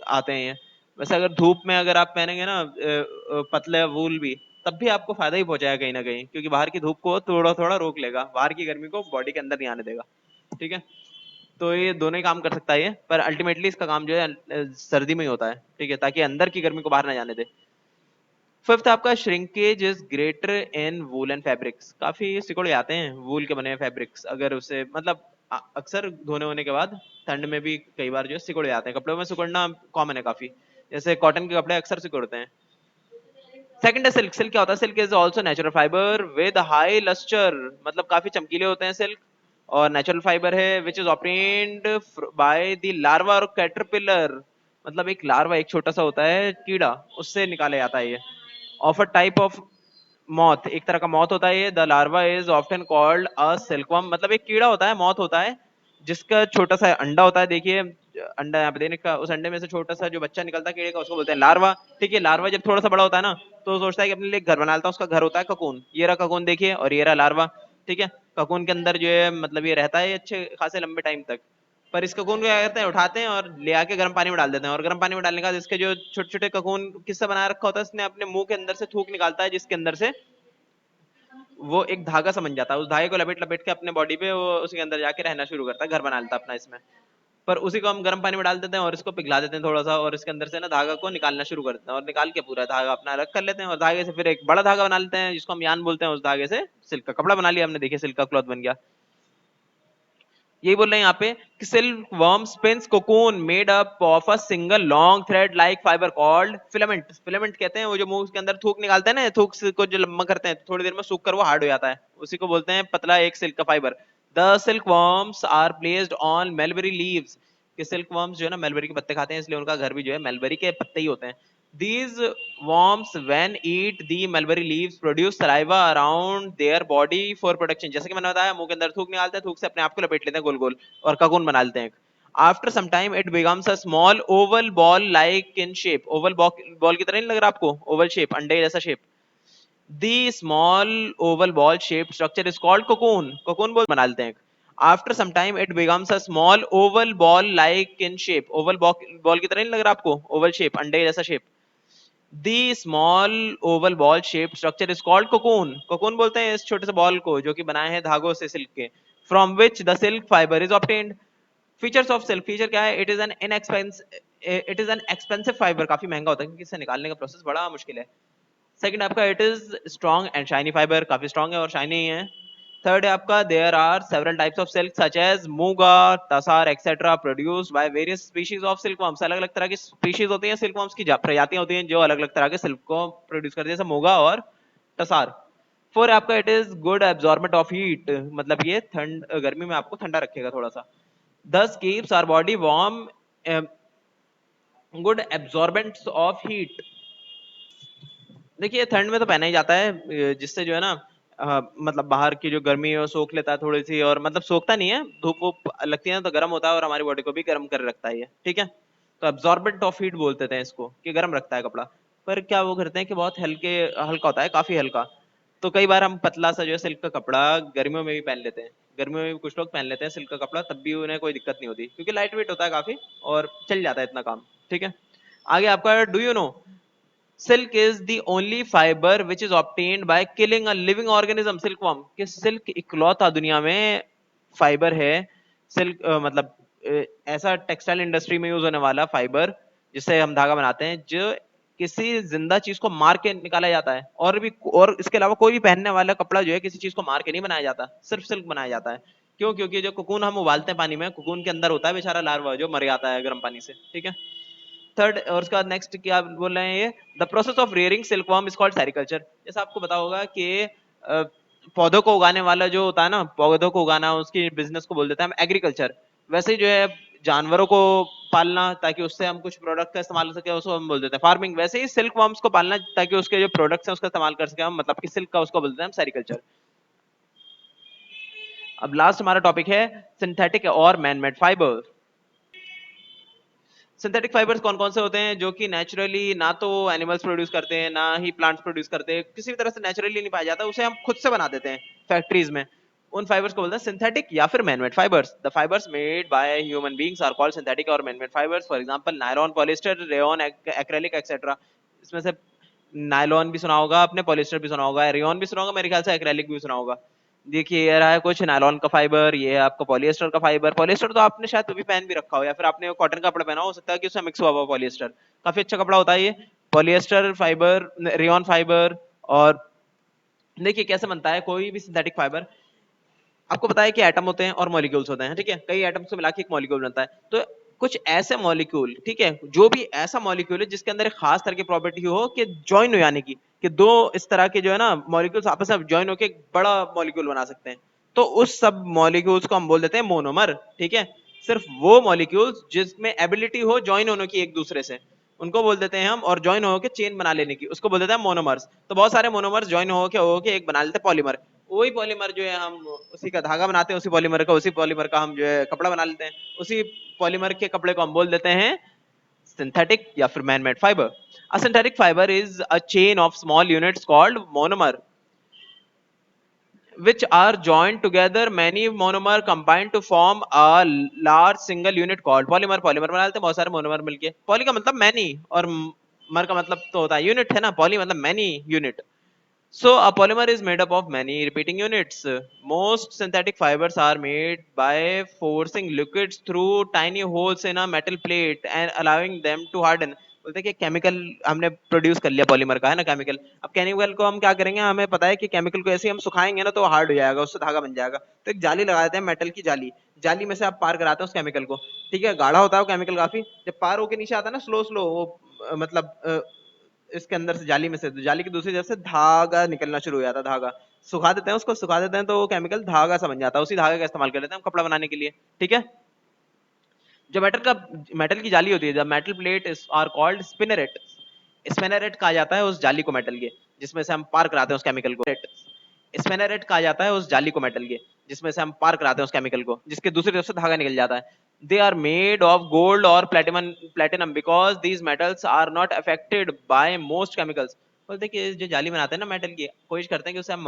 आते हैं ये। वैसे अगर धूप में अगर आप पहनेंगे ना पतले वूल भी, तब भी आपको फायदा ही पहुंचाएगा कहीं ना कहीं, क्योंकि बाहर की धूप को थोड़ा थोड़ा रोक लेगा, बाहर की गर्मी को बॉडी के अंदर नहीं आने देगा, ठीक है। तो ये दोनों ही काम कर सकता है ये, पर अल्टीमेटली इसका काम जो है सर्दी में ही होता है, ठीक है, ताकि अंदर की गर्मी को बाहर ना जाने दे। फिफ्थ आपका shrinkage is greater in woollen fabrics, काफी सिकुड़ जाते हैं वूल के बने फैब्रिक्स, अगर उसे मतलब अक्सर धोने होने के बाद ठंड में भी कई बार जो है सिकुड़ जाते हैं, कपड़ों में सिकुड़ना कॉमन है काफी, जैसे कॉटन के कपड़े अक्सर सिकुड़ते हैं। सेकंड है सिल्क। सिल्क क्या होता है, silk is also natural fibre with high lustre, मतलब काफी चमकीले होते हैं सिल्क, और नेचुरल फाइबर है which is obtained by the larva और कैटरपिलर, मतलब एक लार्वा, एक छोटा सा होता है कीड़ा, उससे निकाला जाता है ये। Of a type of moth, एक तरह का मॉथ होता है ये। The larva is often called a silkworm, मतलब एक कीड़ा होता है, मॉथ होता है, जिसका छोटा सा अंडा होता है, देखिए अंडा यहाँ पे देने का, उस अंडे में से छोटा सा जो बच्चा निकलता है कीड़े का, उसको बोलते हैं लार्वा, ठीक है। लार्वा जब थोड़ा सा बड़ा होता है ना, तो सोचता है कि अपने लिए घर बना लेता हूँ, उसका घर होता है ककून, ये रहा ककून देखिए, और ये रहा लार्वा, ठीक है। ककून के अंदर जो है मतलब ये रहता है अच्छे खासे लंबे टाइम तक, पर इस ककून को क्या करते हैं, उठाते हैं और ले आके गर्म पानी में डाल देते हैं, और गर्म पानी में डालने के बाद इसके जो छोटे छोटे ककून किससे बना रखा होता है, इसने अपने मुंह के अंदर से थूक निकालता है, जिसके अंदर से वो एक धागा सा बन जाता है, उस धागे को लपेट लपेट के अपने बॉडी पे वो उसके अंदर जाके रहना शुरू करता है, घर बना लेता है अपना इसमें। पर उसी को हम गर्म पानी में डाल देते हैं और इसको पिघला देते हैं थोड़ा सा, और इसके अंदर से ना धागा को निकालना शुरू करते हैं, और निकाल के पूरा धागा अपना अलग कर लेते हैं, और धागे से फिर एक बड़ा धागा बना लेते हैं जिसको हम यान बोलते हैं, उस धागे से सिल्क का कपड़ा बना लिया हमने, देखिए सिल्क का क्लॉथ बन गया। यही बोल रहे हैं यहाँ पे कि silk worm spins cocoon made up of a single long thread like fibre called filament. Filament कहते हैं वो जो मुंह के अंदर थूक निकालते हैं ना, थूक को जो लंबा करते हैं, थोड़ी देर में सूख कर वो हार्ड हो जाता है, उसी को बोलते हैं पतला एक सिल्क का fibre. The silk worms are placed on mulberry leaves, कि सिल्क वर्म्स जो है ना मेलबेरी के पत्ते खाते हैं, इसलिए उनका घर भी जो है मेलबेरी के पत्ते ही होते हैं। These worms when eat the mulberry leaves produce saliva around their body for protection, जैसे कि मैंने बताया मुंह के अंदर थूक निकालते हैं, थूक से अपने आप को लपेट लेते हैं गोल गोल और ककून बना लेते हैं। After some time it becomes a small oval ball like in shape, oval ball की तरह नहीं लग रहा आपको, oval shape, अंडे जैसा shape। The small oval ball shaped structure is called cocoon, cocoon ball बना लेते हैं। After some time it becomes a small oval ball like in shape, oval ball की तरह नहीं लग रहा आपको, oval shape, अंडे जैसा shape। The small oval ball shaped structure is called cocoon, cocoon बोलते हैं इस छोटे से बॉल को जो कि बनाए हैं धागों से सिल्क के, from which the silk fiber is obtained। Features of silk, feature क्या है, it is an expensive fibre, काफी महंगा होता है क्योंकि इसे निकालने का प्रोसेस बड़ा मुश्किल है। सेकंड आपका it is strong and shiny fibre, काफी स्ट्रॉन्ग है और शाइनी है। थर्ड है आपका there are several types of silk such as muga, tasar etcetera produced by various species of silkworms, अलग अलग तरह की स्पीशीज होती हैं सिल्कवर्म्स की, प्रजातियां होती हैं जो अलग अलग तरह के सिल्क को प्रोड्यूस करती है, जैसे मूगा और तसार। फोर आपका it is good absorbent of heat, मतलब ये ठंड गर्मी में आपको ठंडा रखेगा थोड़ा सा। thus keeps our body warm, good absorbents of heat। देखिए ठंड में तो पहना ही जाता है जिससे जो है ना मतलब बाहर की जो गर्मी है वो सोख लेता है थोड़ी सी, और मतलब सोखता नहीं है, धूप वूप लगती है ना तो गर्म होता है और हमारी बॉडी को भी गर्म कर रखता है ये, ठीक है। तो एब्जॉर्बेंट ऑफ हीट बोलते थे इसको, कि गर्म रखता है कपड़ा। पर क्या वो करते हैं कि बहुत हल्का होता है, काफी हल्का, तो कई बार हम पतला सा जो है सिल्क का कपड़ा गर्मियों में भी पहन लेते हैं, गर्मियों में भी कुछ लोग पहन लेते हैं सिल्क का कपड़ा, तब भी उन्हें कोई दिक्कत नहीं होती क्योंकि लाइट वेट होता है काफी और चल जाता है इतना काम, ठीक है। आगे आपका do you no silk is the only fibre which is obtained by killing a living organism, silkworm, कि सिल्क इकलौता दुनिया में फाइबर है, सिल्क मतलब ऐसा टेक्सटाइल इंडस्ट्री में यूज होने वाला फाइबर जिससे हम धागा बनाते हैं, जो किसी जिंदा चीज को मार के निकाला जाता है, और इसके अलावा कोई भी पहनने वाला कपड़ा जो है किसी चीज को मार के नहीं बनाया जाता, सिर्फ सिल्क बनाया जाता है। क्यों, क्योंकि जो कोकून हम उबालते हैं पानी में, कोकून के अंदर होता है बेचारा लार्वा जो मर जाता है गर्म पानी से, ठीक है। थर्ड, और उसके बाद नेक्स्ट क्या बोल रहे हैं ये, the process of rearing silkworm is called sericulture. जैसा आपको पता होगा कि पौधों को उगाने वाला जो होता है ना, पौधों को उगाना, उसकी बिजनेस को बोल देते हैं हम एग्रीकल्चर। वैसे ही जो है जानवरों को पालना ताकि उससे हम कुछ प्रोडक्ट का इस्तेमाल कर सके, उसको हम बोल देते हैं फार्मिंग। वैसे ही सिल्क वॉर्म्स को पालना ताकि उसके जो प्रोडक्ट्स हैं उसका इस्तेमाल कर सके हम, मतलब कि सिल्क का, उसको बोलते हैं हम सेरिकल्चर। अब लास्ट हमारा टॉपिक है सिंथेटिक और मैनमेड फाइबर। सिंथेटिक फाइबर्स कौन कौन से होते हैं जो कि नेचुरली ना तो एनिमल्स प्रोड्यूस करते हैं ना ही प्लांट्स प्रोड्यूस करते हैं, किसी भी तरह से नेचुरली नहीं पाया जाता, उसे हम खुद से बना देते हैं फैक्ट्रीज में। उन फाइबर्स को बोलते हैं सिंथेटिक या फिर manmade fibres. The fibres made by human beings are called synthetic और manmade fibres. For example nylon, polyester, rayon, acrylic etcetera. इसमें से नायलॉन भी सुना होगा आपने, पॉलिएस्टर भी सुना होगा, रेयॉन भी सुना होगा, मेरे ख्याल से एक्रेलिक भी सुना होगा। देखिए ये रहा है कुछ नायलॉन का फाइबर, ये है आपका पॉलिएस्टर का फाइबर। पॉलिएस्टर तो आपने शायद कभी पहन भी रखा हो, या फिर आपने कॉटन का कपड़ा पहना हो सकता है कि उसमें मिक्स हुआ हुआ पॉलिएस्टर। काफी अच्छा कपड़ा होता है ये पॉलिएस्टर फाइबर, रेयॉन फाइबर। और देखिए कैसे बनता है कोई भी सिंथेटिक फाइबर। आपको पता है कि एटम होते हैं और मॉलिक्यूल्स होते हैं, ठीक है, कई एटम्स को मिला के एक मॉलिक्यूल बनता है। तो कुछ ऐसे मॉलिक्यूल, ठीक है, जो भी ऐसा मॉलिक्यूल है जिसके अंदर एक खास तरह की प्रॉपर्टी हो कि ज्वाइन हो, यानी कि दो इस तरह के जो है ना मॉलिक्यूल्स आपस में ज्वाइन होकर एक बड़ा मॉलिक्यूल बना सकते हैं, तो उस सब मॉलिक्यूल्स को हम बोल देते हैं मोनोमर। ठीक है, सिर्फ वो मॉलिक्यूल्स जिसमें एबिलिटी हो ज्वाइन होने की एक दूसरे से, उनको बोल देते हैं हम, और ज्वाइन होकर चेन बना लेने की, उसको बोल देते हैं मोनोमर्स। तो बहुत सारे मोनोमर्स ज्वाइन होके एक बना लेते हैं पॉलीमर। वही पॉलीमर जो है हम उसी का धागा बनाते हैं, उसी पॉलीमर का हम जो है कपड़ा बना लेते हैं। उसी पॉलीमर के कपड़े को हम बोल देते हैं सिंथेटिक या फिर man made fibre. A synthetic fibre is a chain of small units called monomer which are joined together, many monomer combine to form a large single unit called polymer। Polymer बना लेते हैं बहुत सारे monomer मिलके। Poly का मतलब many, और मर का मतलब तो होता है यूनिट है ना, पॉली मतलब many unit. So a polymer is made up of many repeating units. Most synthetic fibers are made by forcing liquids through tiny holes in a metal plate and allowing them to harden। बोलते हैं कि chemical हमने produce कर लिया polymer का, है ना, chemical. अब केमिकल को हम क्या करेंगे, हमें पता है कि केमिकल को ऐसे ही हम सुखाएंगे ना तो हार्ड हो जाएगा, उससे धागा बन जाएगा। तो एक जाली लगा देते हैं, मेटल की जाली, जाली में से आप पार कराते हैं उस केमिकल को। ठीक है, गाढ़ा होता है वो केमिकल काफी, जब पार होके नीचे आता है ना स्लो स्लो वो मतलब इसके अंदर से, जाली में से, तो जाली की दूसरी तरफ से धागा निकलना शुरू हो जाता है। धागा सुखा देते हैं, उसको सुखा देते हैं तो वो केमिकल धागा सा बन जाता है। उसी धागे का इस्तेमाल कर लेते हैं हम कपड़ा बनाने के लिए। ठीक है, जो मेटल की जाली होती है, the metal plate are called spinneret. Spinneret कहा जाता है उस जाली को मेटल के जिसमें से हम पार कराते हैं उस केमिकल को। स्पिनरेट कहा जाता है उस जाली को मेटल के जिसमें से हम पार कराते हैं उस केमिकल को, जिसके दूसरी तरफ से धागा निकल जाता है। They are made of gold और platinum because these metals are not affected by most chemicals. बोलते हैं कि जो जाली बनाते हैं ना मेटल की, कोशिश करते हैं कि उसे हम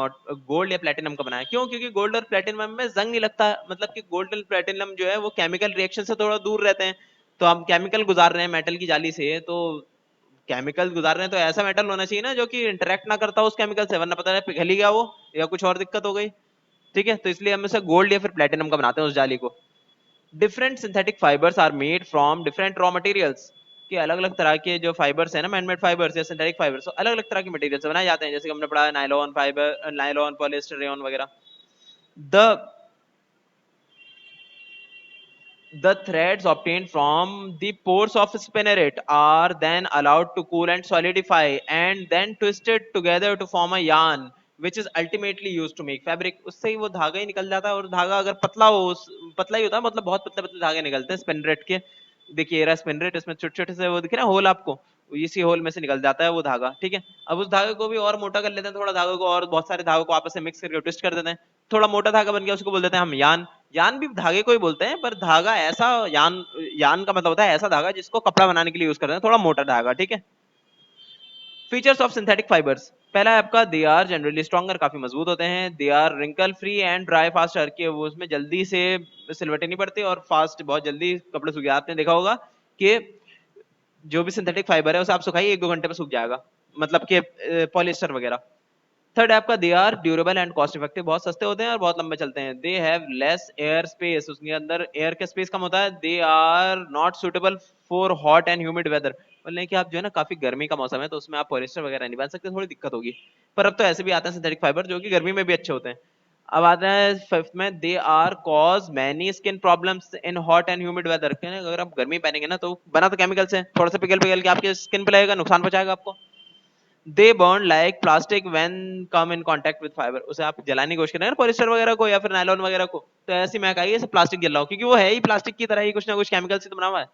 गोल्ड या प्लेटिनम का बनाएं। क्यों? क्योंकि गोल्ड और प्लेटिनम में जंग नहीं लगता, मतलब कि गोल्ड और प्लेटिनम जो है वो केमिकल रिएक्शन से थोड़ा दूर रहते हैं। तो हम केमिकल गुजार रहे हैं मेटल की जाली से, तो केमिकल गुजार रहे हैं तो ऐसा मेटल होना चाहिए ना जो कि इंटरेक्ट ना करता हो उस केमिकल से, वरना पता है पिघल ही गया वो या कुछ और दिक्कत हो गई। ठीक है, तो इसलिए हम इसे गोल्ड या फिर प्लेटिनम का बनाते हैं उस जाली को। Different synthetic fibres are made from different raw materials. कि अलग अलग तरह के जो फाइबर्स है ना, मैनमेड फाइबर्स या सिंथेटिक फाइबर्स, अलग अलग तरह के मटेरियल से बनाए जाते हैं, जैसे कि हमने पढ़ा nylon fibre, nylon, polyester, rayon वगैरह। The The threads obtained from the pores of spinneret are then allowed to cool and solidify and then twisted together to form a yarn which is ultimately used to make fabric। उससे ही वो धागा ही निकल जाता है, और धागा अगर पतला हो, पतला ही होता है, मतलब बहुत पतले पतले धागे निकलते हैं स्पिनरेट के। देखिए ये रहा स्पिनरेट, इसमें छोटे छोटे से वो दिख रहा है होल आपको, इसी होल में से निकल जाता है वो धागा। ठीक है, अब उस धागे को भी और मोटा कर लेते हैं थोड़ा, धागे को और बहुत सारे धागों को आपस में मिक्स करके ट्विस्ट कर देते हैं, थोड़ा मोटा धागा बन गया, उसको बोल देते हैं हम यान। यान भी धागे को ही बोलते हैं, पर धागा ऐसा यान, यान का मतलब होता है ऐसा धागा जिसको कपड़ा बनाने के लिए यूज करते हैं, थोड़ा मोटा धागा। ठीक है, फीचर्स ऑफ सिंथेटिक फाइबर्स। पहला है आपका दे आर जनरली स्ट्रॉन्गर, काफी मजबूत होते हैं। They are wrinkle free and dry faster, कि वो उसमें जल्दी से सिलवटे नहीं पड़ते और फास्ट, बहुत जल्दी कपड़े सूख जाते हैं। देखा होगा कि जो भी सिंथेटिक फाइबर है उसे आप सुखाइए 1-2 घंटे में सूख जाएगा, मतलब कि पॉलिएस्टर वगैरह। थर्ड आपका they are durable and cost effective, बहुत सस्ते होते हैं और बहुत लंबे चलते हैं। They have less air space, उसके अंदर एयर का स्पेस कम होता है। They are not suitable for hot and humid weather, बोलने कि आप जो है ना काफी गर्मी का मौसम है तो उसमें आप पॉलिएस्टर वगैरह नहीं बन सकते, थोड़ी दिक्कत होगी। पर अब तो ऐसे भी आते हैं सिंथेटिक फाइबर जो कि गर्मी में भी अच्छे होते हैं। अब आता है फिफ्थ में, they are cause many skin problems in hot and humid weather. अगर आप गर्मी पहनेंगे ना तो बना तो केमिकल से, थोड़ा सा पिघल पिघल के आपके स्किन पे लगेगा, नुकसान पहुंचाएगा आपको। दे burn like plastic when come in contact with fibre. उसे आप जलाने की कोशिश करें ना पॉलिस्टर वगैरह को या फिर नायलॉन वगैरह को, तो ऐसी महक आएगी जैसे प्लास्टिक जल रहा हो, क्योंकि वो है ही प्लास्टिक की तरह ही, कुछ ना कुछ केमिकल से तो बना हुआ है।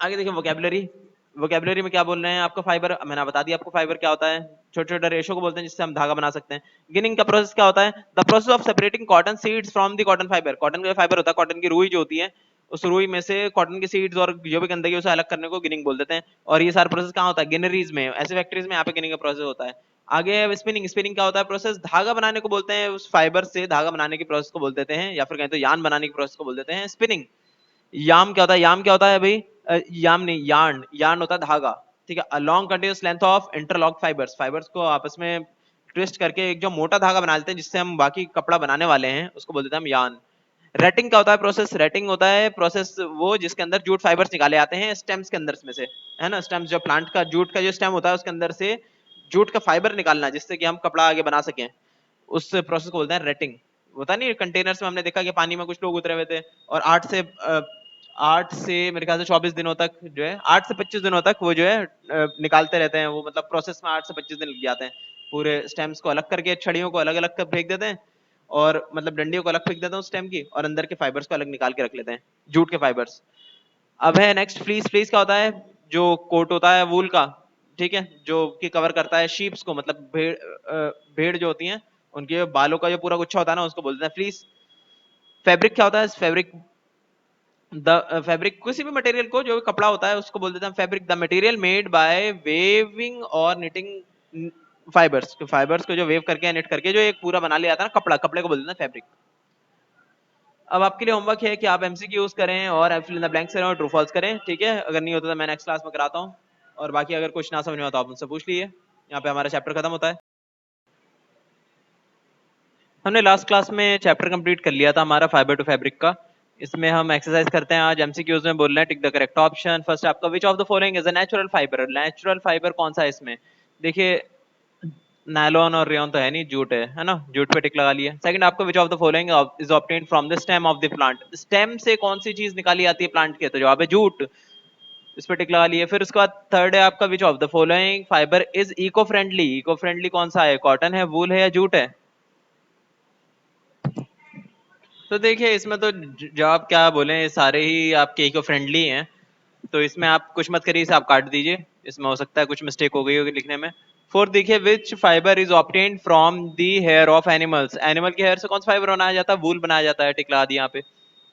आगे देखिए वोकेबलरी। वोकेबलरी में क्या बोल रहे हैं आपका, फाइबर मैंने बता दिया आपको फाइबर क्या होता है, छोटे छोटे रेशो को बोलते हैं जिससे हम धागा बना सकते हैं। गिनिंग का प्रोसेस क्या होता है, the process of separating cotton seeds from the cotton fibre. Cotton का फाइबर होता है, कॉटन की रुई जो होती है, उस रुई में से कॉटन की सीड्स और जो भी गंदगी उसे अलग करने को गिनिंग बोल देते हैं। और ये सारा प्रोसेस कहाँ होता है, गिनरीज में, ऐसे फैक्ट्रीज में यहाँ पे गिनिंग का प्रोसेस होता है। आगे स्पिनिंग। स्पिनिंग क्या होता है, प्रोसेस धागा बनाने को बोलते हैं, उस फाइबर से धागा बनाने की प्रोसेस को बोल देते हैं, या फिर कहें तो यान बनाने की प्रोसेस को बोल देते हैं स्पिनिंग। याम क्या होता है, याम क्या होता है भाई, याम नहीं, यार्न। यार्न होता है धागा, ठीक है। A long continuous length of interlock fibres. Fibres को आपस में ट्विस्ट करके एक जो मोटा धागा बना लेते हैं जिससे हम बाकी कपड़ा बनाने वाले हैं, उसको बोलते हैं हम यार्न। रेटिंग क्या होता है, प्रोसेस। रेटिंग होता है प्रोसेस वो जिसके अंदर जूट फाइबर्स निकाले जाते हैं स्टेम्स के अंदर में से, है ना। स्टेम्स जो प्लांट का जूट का जो स्टेम होता है उसके अंदर से जूट का फाइबर निकालना जिससे कि हम कपड़ा आगे बना सकें, उस प्रोसेस को बोलते हैं रेटिंग। होता नहीं कंटेनर्स में हमने देखा कि पानी में कुछ लोग उतरे हुए थे और 8 से मेरे ख्याल से 24 दिनों तक जो है, 8 से 25 दिनों तक वो जो है निकालते रहते हैं, वो मतलब प्रोसेस में 8 से 25 दिन लग जाते हैं। पूरे स्टेम्स को अलग करके, छड़ियों को अलग अलग कर फेंक देते हैं, और मतलब डंडियों को अलग फेंक देते हैं उस स्टेम की, और अंदर के फाइबर्स को अलग निकाल के रख लेते हैं, जूट के फाइबर्स। अब है नेक्स्ट फ्लीस। फ्लीस क्या होता है, जो कोट होता है वूल का, ठीक है, जो कि कवर करता है शीप्स को, मतलब भेड़ जो होती हैं उनके बालों का जो पूरा गुच्छा होता है ना, उसको बोलते हैं फ्लीस। फैब्रिक क्या होता है, फैब्रिक द फैब्रिक किसी भी मटेरियल को, जो कपड़ा होता है उसको बोल देते हैं fabric. The material made by weaving or knitting fibres. Fibres को जो वेव करके निट करके जो एक पूरा बना लिया जाता है ना कपड़ा, कपड़े को बोल देते हैं फैब्रिक। अब आपके लिए होमवर्क है कि आप एमसीक्यू यूज करें और फिल इन द ब्लैंक्स करें और ट्रू फॉल्स करें, ठीक है। अगर नहीं होता तो मैं नेक्स्ट क्लास में कराता हूँ, और बाकी अगर कुछ ना समझ में आता तो आप मुझसे पूछ लीजिए। यहाँ पे हमारा चैप्टर खत्म होता है। हमने लास्ट क्लास में चैप्टर कंप्लीट कर लिया था हमारा फाइबर टू फैब्रिक का। इसमें हम एक्सरसाइज करते हैं आज, एमसीक्यूज में बोल रहे हैं tick the correct option. First आपका, which of the following is a natural fibre. Natural fibre कौन सा है इसमें, देखिए नायलॉन और रेयन तो है नहीं, जूट है ना, जूट पे टिक लगा लिया। सेकंड आपका, which of the following is obtained from the stem of the plant. Stem से कौन सी चीज निकाली जाती है प्लांट के, तो जवाब है जूट, इस पे टिक लगा लिए। फिर उसके बाद थर्ड है आपका, which of the following fibre is eco friendly. Eco friendly कौन सा है, कॉटन है, वूल है, या जूट है। तो देखिए इसमें तो जवाब क्या बोले, सारे ही आपके इको फ्रेंडली हैं, तो इसमें आप कुछ मत करिए, इसे आप काट दीजिए, इसमें हो सकता है कुछ मिस्टेक हो गई होगी लिखने में। फोर्थ देखिए, which fibre is obtained from the hair of animals. Animal के हेयर से कौन सा फाइबर बनाया जाता है, वूल बनाया जाता है, टिक लगा दिया यहाँ पे।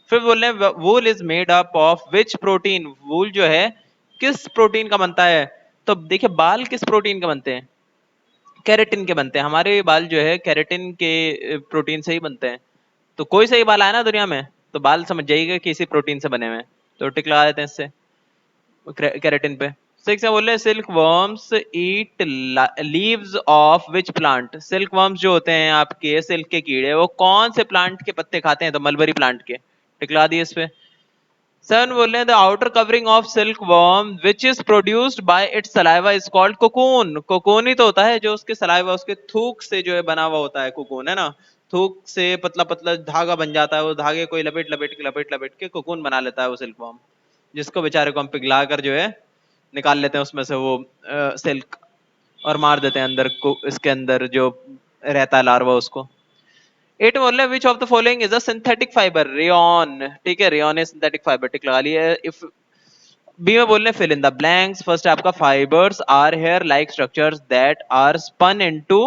फिर बोल रहे हैं, wool is made up of which protein. Wool जो है किस प्रोटीन का बनता है, तो देखिए बाल किस प्रोटीन का बनते हैं, केराटिन के बनते हैं। हमारे बाल जो है केराटिन के प्रोटीन से ही बनते हैं। तो कोई सही बाल आया ना दुनिया में, तो बाल समझ जाइएगा कि इसी प्रोटीन से बने हुए हैं, तो टिक लगा देते हैं इससे केराटिन पे। सिक्स में बोल रहे हैं, silk worms eat leaves of which plant. Silk worms जो होते हैं आपके सिल्क के कीड़े, वो कौन से प्लांट के पत्ते खाते हैं, तो मलबरी प्लांट के, टिक लगा दिए इस पे। सेवन बोल रहे हैं, the outer covering of silk worm which is produced by its saliva is called cocoon. Cocoon ही तो होता है जो उसके सलाइवा, उसके थूक से जो है बना हुआ होता है कोकून, है ना। थूक से पतला पतला धागा बन जाता है, वो धागे को लपेट लपेट के कोकून बना लेता है वो सिल्क वर्म, जिसको बेचारे को हम पिघला कर जो है निकाल लेते हैं उसमें से वो सिल्क, और मार देते हैं अंदर को, इसके अंदर जो रहता है लार्वा उसको। एट बोल रहे हैं, which of the following is a synthetic fibre. Rayon, ठीक है, rayon is synthetic fibre, tick लगा लिया। इफ बी में बोल रहे हैं, fill in the blanks. First आपका, fibres are hair like structures that are spun into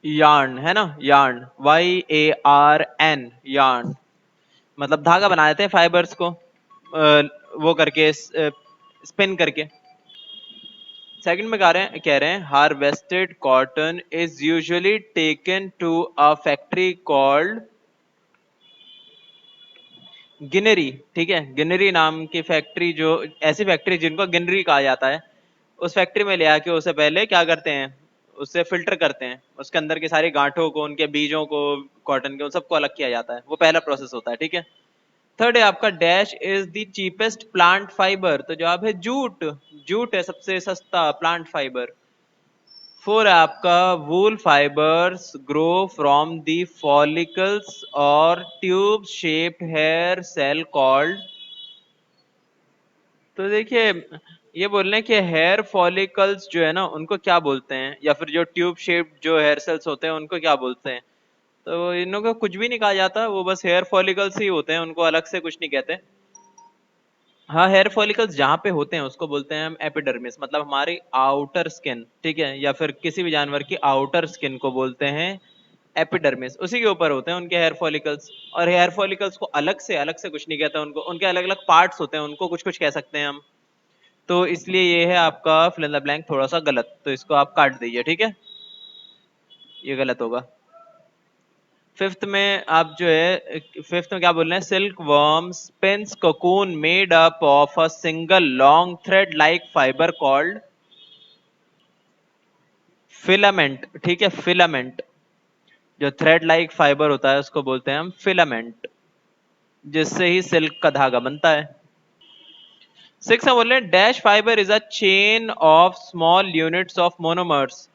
yarn, है ना, yarn, YARN, yarn, मतलब धागा बना देते हैं फाइबर्स को वो करके, स्पिन करके। सेकंड में कह रहे हैं harvested cotton is usually taken to a factory called ginnery, ठीक है। गिनरी नाम की फैक्ट्री, जो ऐसी फैक्ट्री जिनको गिनरी कहा जाता है, उस फैक्ट्री में ले आके उसे पहले क्या करते हैं, उससे फिल्टर करते हैं, उसके अंदर के सारी गांठों को, उनके बीजों को, कॉटन के, उन सबको अलग किया जाता है, वो पहला प्रोसेस होता है, ठीक है। थर्ड है आपका, dash is the cheapest plant fibre, तो जवाब है जूट। जूट है सबसे सस्ता प्लांट फाइबर। 4 है आपका wool fibres grow from the follicles और tube shaped hair cell called. तो देखिए ये बोल रहे हैं कि हेयर फॉलिकल्स जो है ना उनको क्या बोलते हैं, या फिर जो ट्यूब शेप्ड जो हेयर सेल्स होते हैं उनको क्या बोलते हैं। तो इन लोगों को कुछ भी नहीं कहा जाता, वो बस हेयर फॉलिकल्स ही होते हैं, उनको अलग से कुछ नहीं कहते। हाँ, हेयर फॉलिकल्स जहाँ पे होते हैं उसको बोलते हैं हम एपिडर्मिस, मतलब हमारी आउटर स्किन, ठीक है, या फिर किसी भी जानवर की आउटर स्किन को बोलते हैं एपिडर्मिस, उसी के ऊपर होते हैं उनके हेयर फॉलिकल्स। और हेयर फॉलिकल्स को अलग से कुछ नहीं कहते, उनको उनके अलग अलग पार्ट्स होते हैं, उनको कुछ कुछ कह सकते हैं हम। तो इसलिए ये है आपका फिल इन द ब्लैंक थोड़ा सा गलत, तो इसको आप काट दीजिए, ठीक है, ये गलत होगा। फिफ्थ में आप जो है, फिफ्थ में क्या बोल रहे हैं, silk worm spins cocoon made up of a single long thread like fibre called filament, ठीक है, फिलामेंट। जो थ्रेड लाइक फाइबर होता है उसको बोलते हैं हम फिलामेंट, जिससे ही सिल्क का धागा बनता है। सिक्स में बोल रहे हैं dash fibre is a chain of small units of monomers.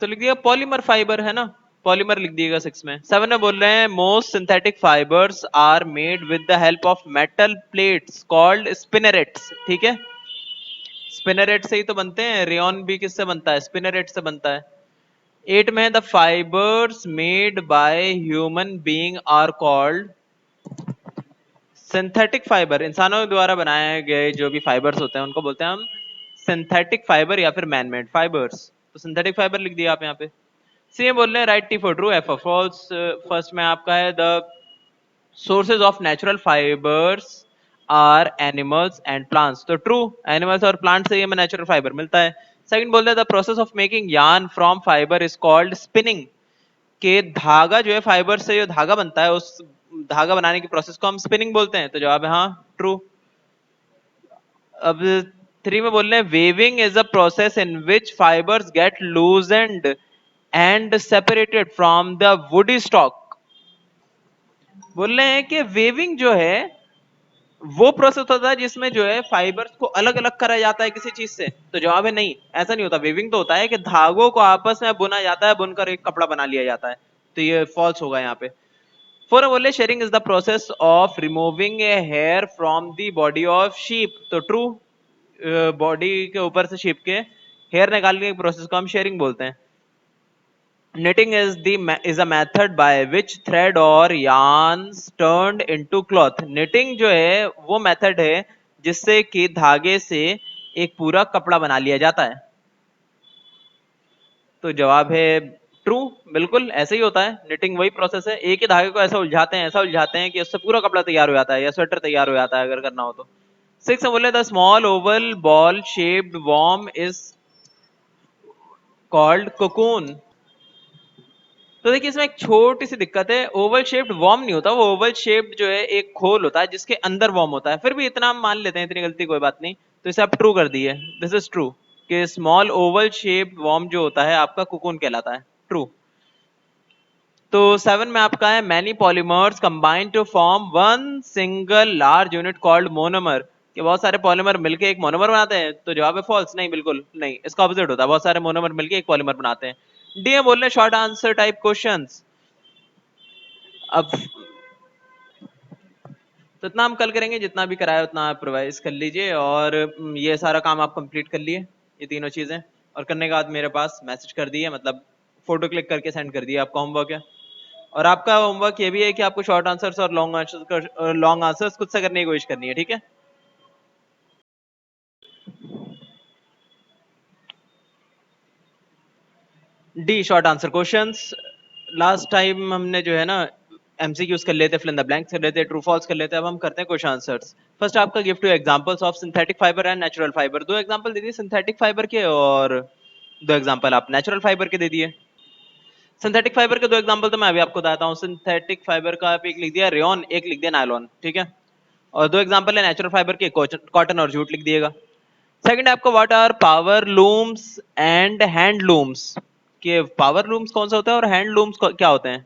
तो लिख दिया पॉलीमर फाइबर है ना, पॉलीमर लिख दिएगा सिक्स में। सेवन में बोल रहे हैं most synthetic fibres are made with the help of metal plates called spinnerets, ठीक है, स्पिनरेट से ही तो बनते हैं, रेयन भी किससे बनता है, स्पिनरेट से बनता है। एट में the fibres made by human being are called synthetic fibre, इंसानों द्वारा बनाए गए जो भी फाइबर्स होते हैं उनको बोलते हैं हम सिंथेटिक फाइबर या फिर मैनमेड फाइबर्स। तो सिंथेटिक फाइबर लिख दिया आप यहाँ पे। सी बोल रहे हैं right T for true, F for false. First में आपका है the sources of natural fibres are animals and plants, तो ट्रू, एनिमल्स और प्लांट से हमें नेचुरल फाइबर मिलता है। सेकंड बोलते हैं the process of making yarn from fibre is called spinning, के धागा जो है फाइबर से जो धागा बनता है उस धागा बनाने की प्रोसेस को हम स्पिनिंग बोलते हैं, तो जवाब है हाँ, ट्रू। अब थ्री में बोल रहे हैं weaving is a process in which fibres get loosened and separated from the woody stalk. बोल रहे हैं कि वेविंग जो है वो प्रोसेस होता है जिसमें जो है फाइबर्स को अलग अलग करा जाता है किसी चीज से, तो जवाब है नहीं, ऐसा नहीं होता। वेविंग तो होता है कि धागों को आपस में बुना जाता है, बुनकर एक कपड़ा बना लिया जाता है, तो ये फॉल्स होगा यहाँ पे। फोर बोले shearing is the process of removing a hair from the body of sheep, तो ट्रू, बॉडी के ऊपर से शीप के हेयर निकालने की प्रोसेस को हम शेयरिंग बोलते हैं। Knitting is a method by which thread or yarns turned into cloth. Knitting जो है वो मेथड है जिससे कि धागे से एक पूरा कपड़ा बना लिया जाता है, तो जवाब है ट्रू, बिल्कुल ऐसे ही होता है। निटिंग वही प्रोसेस है, एक ही धागे को ऐसा उलझाते हैं कि उससे पूरा कपड़ा तैयार हो जाता है या स्वेटर तैयार हो जाता है अगर करना हो तो। सिक्स में बोले the small Oval ball shaped worm is called cocoon. तो देखिए इसमें एक छोटी सी दिक्कत है, ओवल शेप्ड वॉर्म नहीं होता, वो ओवल शेप्ड जो है एक खोल होता है जिसके अंदर वॉर्म होता है, फिर भी इतना हम मान लेते हैं, इतनी गलती कोई बात नहीं, तो इसे आप ट्रू कर दिए, दिस इज ट्रू, कि स्मॉल ओवल शेप्ड वॉर्म जो होता है आपका कोकून कहलाता है, ट्रू। तो सेवन में आपका है many polymers combine to form one single large unit called monomer, कि बहुत सारे पॉलीमर मिलके एक मोनोमर बनाते हैं, तो जवाब है फॉल्स, नहीं बिल्कुल नहीं, इसका ऑपोजिट होता है, बहुत सारे मोनोमर मिलके एक पॉलीमर बनाते हैं। डी बोल रहे शॉर्ट आंसर टाइप क्वेश्चंस। अब तो इतना हम कल करेंगे, जितना भी कराया उतना आप रिवाइज कर लीजिए, और ये सारा काम आप कंप्लीट कर लिए, ये तीनों चीजें, और करने के बाद मेरे पास मैसेज कर दिए, मतलब फोटो क्लिक करके सेंड कर दिए, आपका होमवर्क है। और आपका होमवर्क ये भी है कि आपको शॉर्ट आंसर्स और लॉन्ग आंसर्स खुद से करने की कोशिश करनी है, ठीक है। D short answer questions. Last time हमने जो है ना एमसीक्यूज कर लेते, फिल इन द ब्लैंक्स कर लेते, ट्रू फॉल्स कर लेते, अब हम करते हैं क्वेश्चन आंसर्स। फर्स्ट आपका give to examples of synthetic fibre and natural fibre, दो एग्जांपल दे दिए सिंथेटिक फाइबर के, और दो एग्जांपल आप नेचुरल फाइबर के दे दिए। सिंथेटिक फाइबर के दो एग्जांपल तो मैं अभी आपको बताता हूँ। सिंथेटिक फाइबर का आप एक लिख दिया रेयन, एक लिख दिया नायलॉन, ठीक है, और दो एग्जांपल है नेचुरल फाइबर के, कॉटन और जूट लिख दिएगा। सेकंड है आपको what are power looms and hand looms, कि पावर लूम्स कौन सा होता है और हैंड लूम्स क्या होते हैं।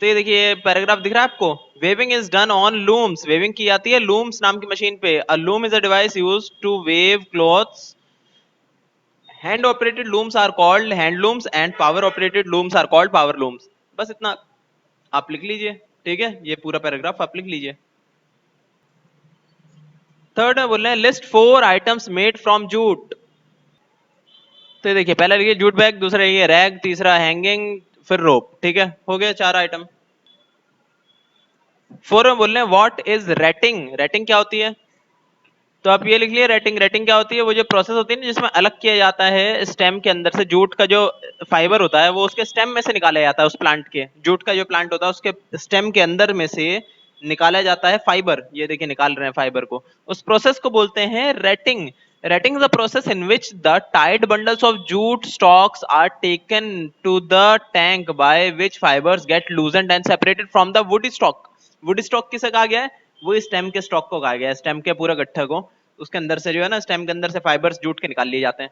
तो ये देखिए पैराग्राफ दिख रहा है आपको। Weaving is done on looms, weaving की जाती है लूम्स नाम की मशीन पे। A loom is a device used to weave cloths. Hand operated looms are called handlooms and power operated looms are called power looms. बस इतना आप लिख लीजिए, ठीक है, ये पूरा पैराग्राफ आप लिख लीजिए। थर्ड में बोल रहे हैं list 4 items made from jute. तो देखिए पहला लिखिए जूट बैग, दूसरा ये रैग, तीसरा हैंगिंग, फिर रोप। ठीक है, हो गया 4 आइटम। 4 में बोल रहे हैं व्हाट इज रेटिंग, रेटिंग क्या होती है? तो आप ये लिख लिए रेटिंग। रेटिंग क्या होती है? वो जो प्रोसेस होती है ना जिसमें अलग किया जाता है स्टेम के अंदर से जूट का जो फाइबर होता है वो उसके स्टेम में से निकाला जाता है। उस प्लांट के, जूट का जो प्लांट होता है उसके स्टेम के अंदर में से निकाला जाता है फाइबर। ये देखिए निकाल रहे हैं फाइबर को। उस प्रोसेस को बोलते हैं rating. Retting is a process in which the tied bundles of jute stalks are taken to the tank by which fibers get loosened and separated from the woody stalk. Woody stalk किसे कहा गया है? वो stem के stock को कहा गया है, स्टेम के पूरा गट्ठे को। उसके अंदर से जो है ना स्टेम के अंदर से फाइबर्स जूट के निकाल लिए जाते हैं।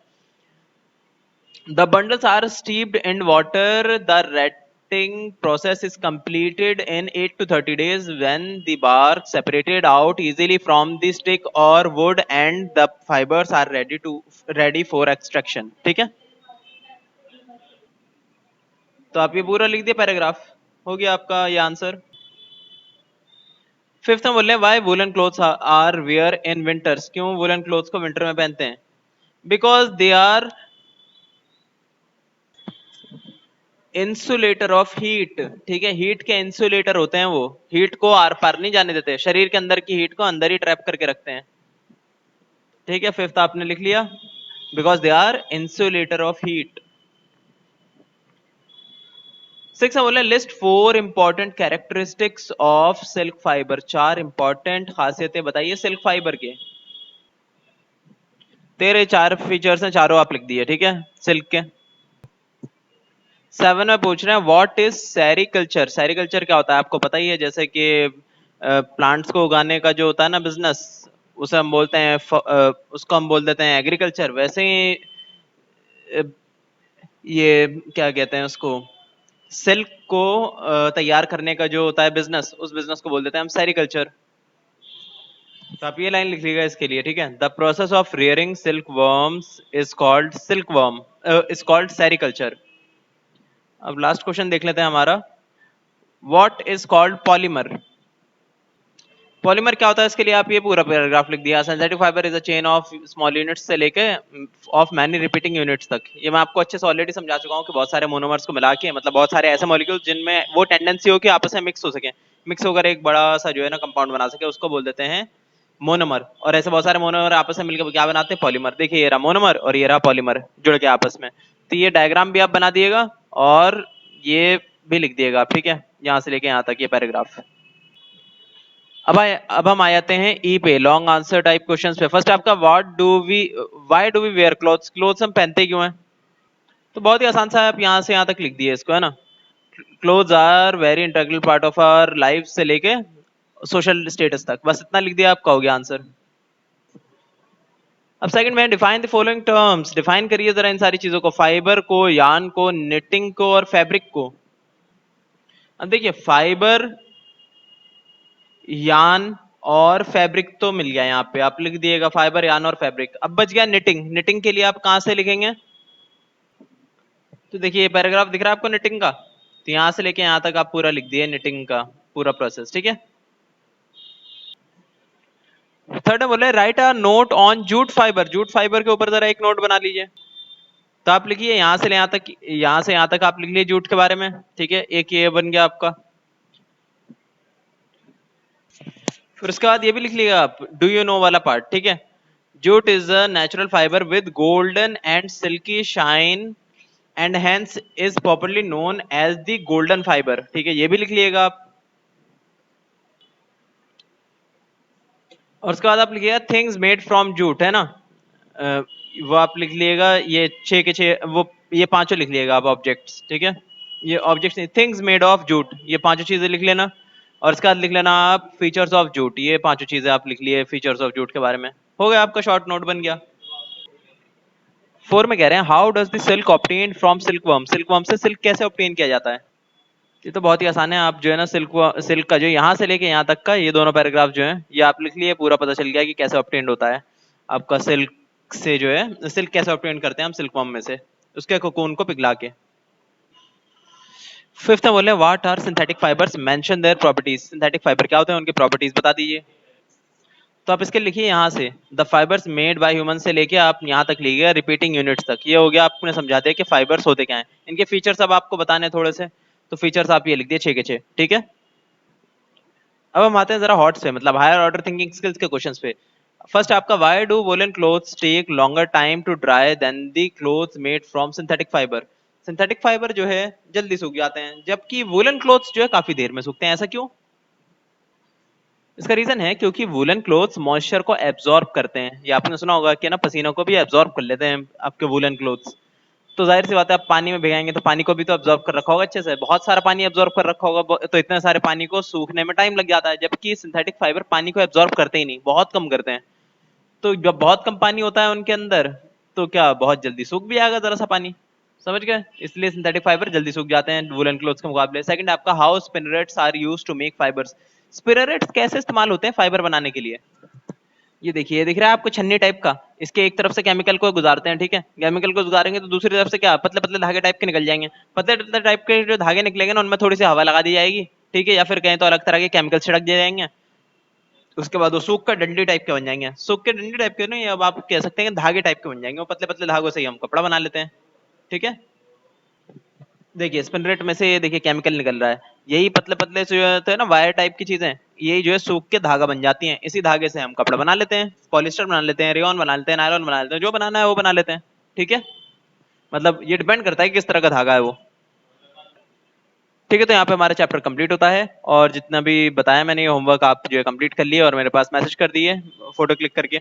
The bundles are steeped in water. The retting process is completed in 8 to 30 days when the bark separated out easily from the stick or wood and the fibers are ready for extraction. ठीक है, तो आप ये पूरा लिख दिए paragraph, हो गया आपका ये आंसर। फिफ्थ में बोल रहे हैं why woollen clothes are wear in winters, क्यों वुलन क्लोथ्स को विंटर में पहनते हैं? Because they are insulator of heat. ठीक है, हीट के इंसुलेटर होते हैं, वो हीट को आर पार नहीं जाने देते, शरीर के अंदर की हीट को अंदर ही ट्रैप करके रखते हैं। ठीक है, फिफ्थ आपने लिख लिया, because they are insulator of heat. Six बोले list 4 important characteristics of silk fibre. 4 important खासियतें बताइए सिल्क फाइबर के। तेरे 4 फीचर्स हैं, चारों आप लिख दिए। ठीक है, सिल्क के। 7 में पूछ रहे हैं व्हाट इज सेरिकल्चर। सेरिकल्चर क्या होता है आपको पता ही है, जैसे कि प्लांट्स को उगाने का जो होता है ना बिजनेस, उसे हम बोलते हैं उसको हम बोल देते हैं एग्रीकल्चर। वैसे ही ये क्या कहते हैं उसको, सिल्क को तैयार करने का जो होता है बिजनेस, उस बिजनेस को बोल देते हैं हम सेरिकल्चर। तो आप ये लाइन लिख लीजिएगा इसके लिए। ठीक है, the process of rearing silk worms is called silk worm, is called sericulture. अब लास्ट क्वेश्चन देख लेते हैं हमारा, what is called polymer. Polymer क्या होता है इसके लिए आप ये पूरा पैराग्राफ लिख दिया। Synthetic fibre is a chain of small units से लेके ऑफ मैनी रिपीटिंग यूनिट्स तक। ये मैं आपको अच्छे से ऑलरेडी समझा चुका हूँ कि बहुत सारे मोनोमर्स को मिला के, मतलब बहुत सारे ऐसे मॉलिक्यूल्स जिनमें वो टेंडेंसी हो कि आपस में मिक्स हो सके, मिक्स होकर एक बड़ा सा जो है ना कंपाउंड बना सके, उसको बोल देते हैं मोनोमर। और ऐसे बहुत सारे मोनोमर आपस में मिलकर क्या बनाते हैं? पॉलीमर। देखिए ये रहा मोनोमर और ये रहा पॉलीमर जुड़ के आपस में। तो ये डायग्राम भी आप बना दिएगा और ये भी लिख दिएगा। ठीक है, यहाँ से लेके यहाँ तक ये पैराग्राफ। अब हम आ जाते हैं ई पे, लॉन्ग आंसर टाइप क्वेश्चंस पे। फर्स्ट आपका why do we wear clothes. Clothes हम पहनते क्यों हैं? तो बहुत ही आसान सा है, आप यहाँ से यहाँ तक लिख दिए इसको, है ना। Clothes are very integral part of our life से लेके सोशल स्टेटस तक, बस इतना लिख दिया आपका हो गया आंसर। अब सेकंड में define the following terms. Define करिए जरा इन सारी चीजों को, फाइबर को, यान को, निटिंग को और फैब्रिक को। अब देखिए फाइबर, यान और फैब्रिक तो मिल गया, यहाँ पे आप लिख दिएगा फाइबर, यान और फैब्रिक। अब बच गया निटिंग। निटिंग के लिए आप कहां से लिखेंगे? तो देखिए ये पैराग्राफ दिख रहा है आपको निटिंग का, तो यहां से लेके यहां तक आप पूरा लिख दिए निटिंग का पूरा प्रोसेस। ठीक है, थर्ड में बोले right a note on jute fibre. Jute fibre के ऊपर जरा एक नोट बना लीजिए। तो आप लिखिए यहां से यहां तक, यहां से यहां तक आप लिख लीजिए जूट के बारे में। ठीक है, एक ये बन गया आपका। फिर उसके बाद ये भी लिख लिएगा आप डू यू नो वाला पार्ट। ठीक है, jute is a natural fibre with golden and silky shine and hence is popularly known as the golden fibre. ठीक है, ये भी लिख लिएगा आप। और उसके बाद आप लिखिएगा थिंग्स मेड फ्रॉम जूट, है ना। अ, वो आप लिख लिएगा ये 6 के 6, वो ये पांचों लिख लिएगा आप ऑब्जेक्ट्स। ठीक है, ये ऑब्जेक्ट्स नहीं, थिंग्स मेड ऑफ जूट, ये पांचों चीजें लिख लेना। और इसके बाद लिख लेना आप फीचर्स ऑफ जूट, ये पांचों चीजें आप लिख लिए फीचर्स ऑफ जूट के बारे में। हो गया आपका शॉर्ट नोट बन गया। 4 में कह रहे हैं how does the silk obtain from silk worm. Silk worm से सिल्क कैसे ऑब्टेन किया जाता है? ये तो बहुत ही आसान है। आप जो है ना सिल्क का जो यहाँ से लेके यहाँ तक का ये दोनों पैराग्राफ जो है ये आप लिख लिए, पूरा पता चल गया कि कैसे ऑब्टेन्ड होता है आपका सिल्क से जो है, सिल्क कैसे ऑब्टेन करते हैं हम सिल्क वर्म में से, उसके कोकून को पिघला के। फिफ्थ में बोले what are synthetic fibres, mention their properties. Synthetic fibre क्या होते हैं, उनकी प्रॉपर्टीज बता दीजिए। तो आप इसके लिखिए यहाँ से the fibres made by human से लेके आप यहाँ तक लिखिएगा रिपीटिंग यूनिट्स तक। ये हो गया, आपने समझा दिया कि फाइबर्स होते क्या हैं। इनके फीचर्स अब आपको बताने थोड़े से, तो फीचर्स आप ये लिख दिए 6 के 6, ठीक है। अब हम आते हैं जरा हॉट से, मतलब हायर ऑर्डर थिंकिंग स्किल्स के क्वेश्चंस पे। फर्स्ट आपका why do woollen clothes take longer time to dry than the clothes made from synthetic fibre. Synthetic fibre जो है जल्दी सूख जाते हैं, जबकि वोलन क्लोथ्स जो है काफी देर में सूखते हैं, ऐसा क्यों? इसका रीजन है क्योंकि वूलन क्लोथ्स मॉइस्चर को एब्जॉर्ब करते हैं। ये आपने सुना होगा कि ना पसीनों को भी एब्जॉर्ब कर लेते हैं आपके वूलन क्लोथ्स। तो जाहिर सी बात है, आप पानी में भिगाएंगे तो पानी को भी तो एब्जॉर्ब कर रखा होगा अच्छे से, बहुत सारा पानी एब्जॉर्ब कर रखा होगा, तो इतने सारे पानी को सूखने में टाइम लग जाता है। जबकि सिंथेटिक फाइबर पानी को एब्जॉर्ब करते ही नहीं, बहुत कम करते हैं। तो जब बहुत कम पानी होता है उनके अंदर, तो क्या बहुत जल्दी सूख भी आएगा जरा सा पानी, समझ गए? इसलिए सिंथेटिक फाइबर जल्दी सूख जाते हैं वूलन क्लोथ्स के मुकाबले। सेकंड आपका how spinnerets are used to make fibres. Spinnerets कैसे इस्तेमाल होते हैं फाइबर बनाने के लिए? ये देखिए, ये दिख रहा है आपको छन्नी टाइप का, इसके एक तरफ से केमिकल को गुजारते हैं, ठीक है। केमिकल को गुजारेंगे तो दूसरी तरफ से क्या पतले पतले धागे टाइप के निकल जाएंगे। पतले पतले टाइप के जो धागे निकलेंगे ना, उनमें थोड़ी सी हवा लगा दी जाएगी, ठीक है, या फिर कहीं तो अलग तरह के केमिकल छिड़क दिए जाएंगे। उसके बाद वो सूख कर डंडी टाइप के बन जाएंगे। सूख के डंडी टाइप के नहीं, अब आप कह सकते हैं कि धागे टाइप के बन जाएंगे। वो पतले पतले धागों से ही हम कपड़ा बना लेते हैं, ठीक है। देखिए स्पिनरेट में से ये देखिए केमिकल निकल रहा है, यही पतले पतले से जो होते हैं ना वायर टाइप की चीजें, यही जो है सूख के धागा बन जाती हैं। इसी धागे से हम कपड़ा बना लेते हैं, पॉलिस्टर बना लेते हैं, रेयॉन बना लेते हैं, नायलॉन बना लेते हैं, जो बनाना है वो बना लेते हैं, ठीक है। मतलब ये डिपेंड करता है कि किस तरह का धागा है वो, ठीक है। तो यहाँ पे हमारा चैप्टर कंप्लीट होता है, और जितना भी बताया मैंने ये होमवर्क आप जो है कंप्लीट कर लिए और मेरे पास मैसेज कर दिए फोटो क्लिक करके।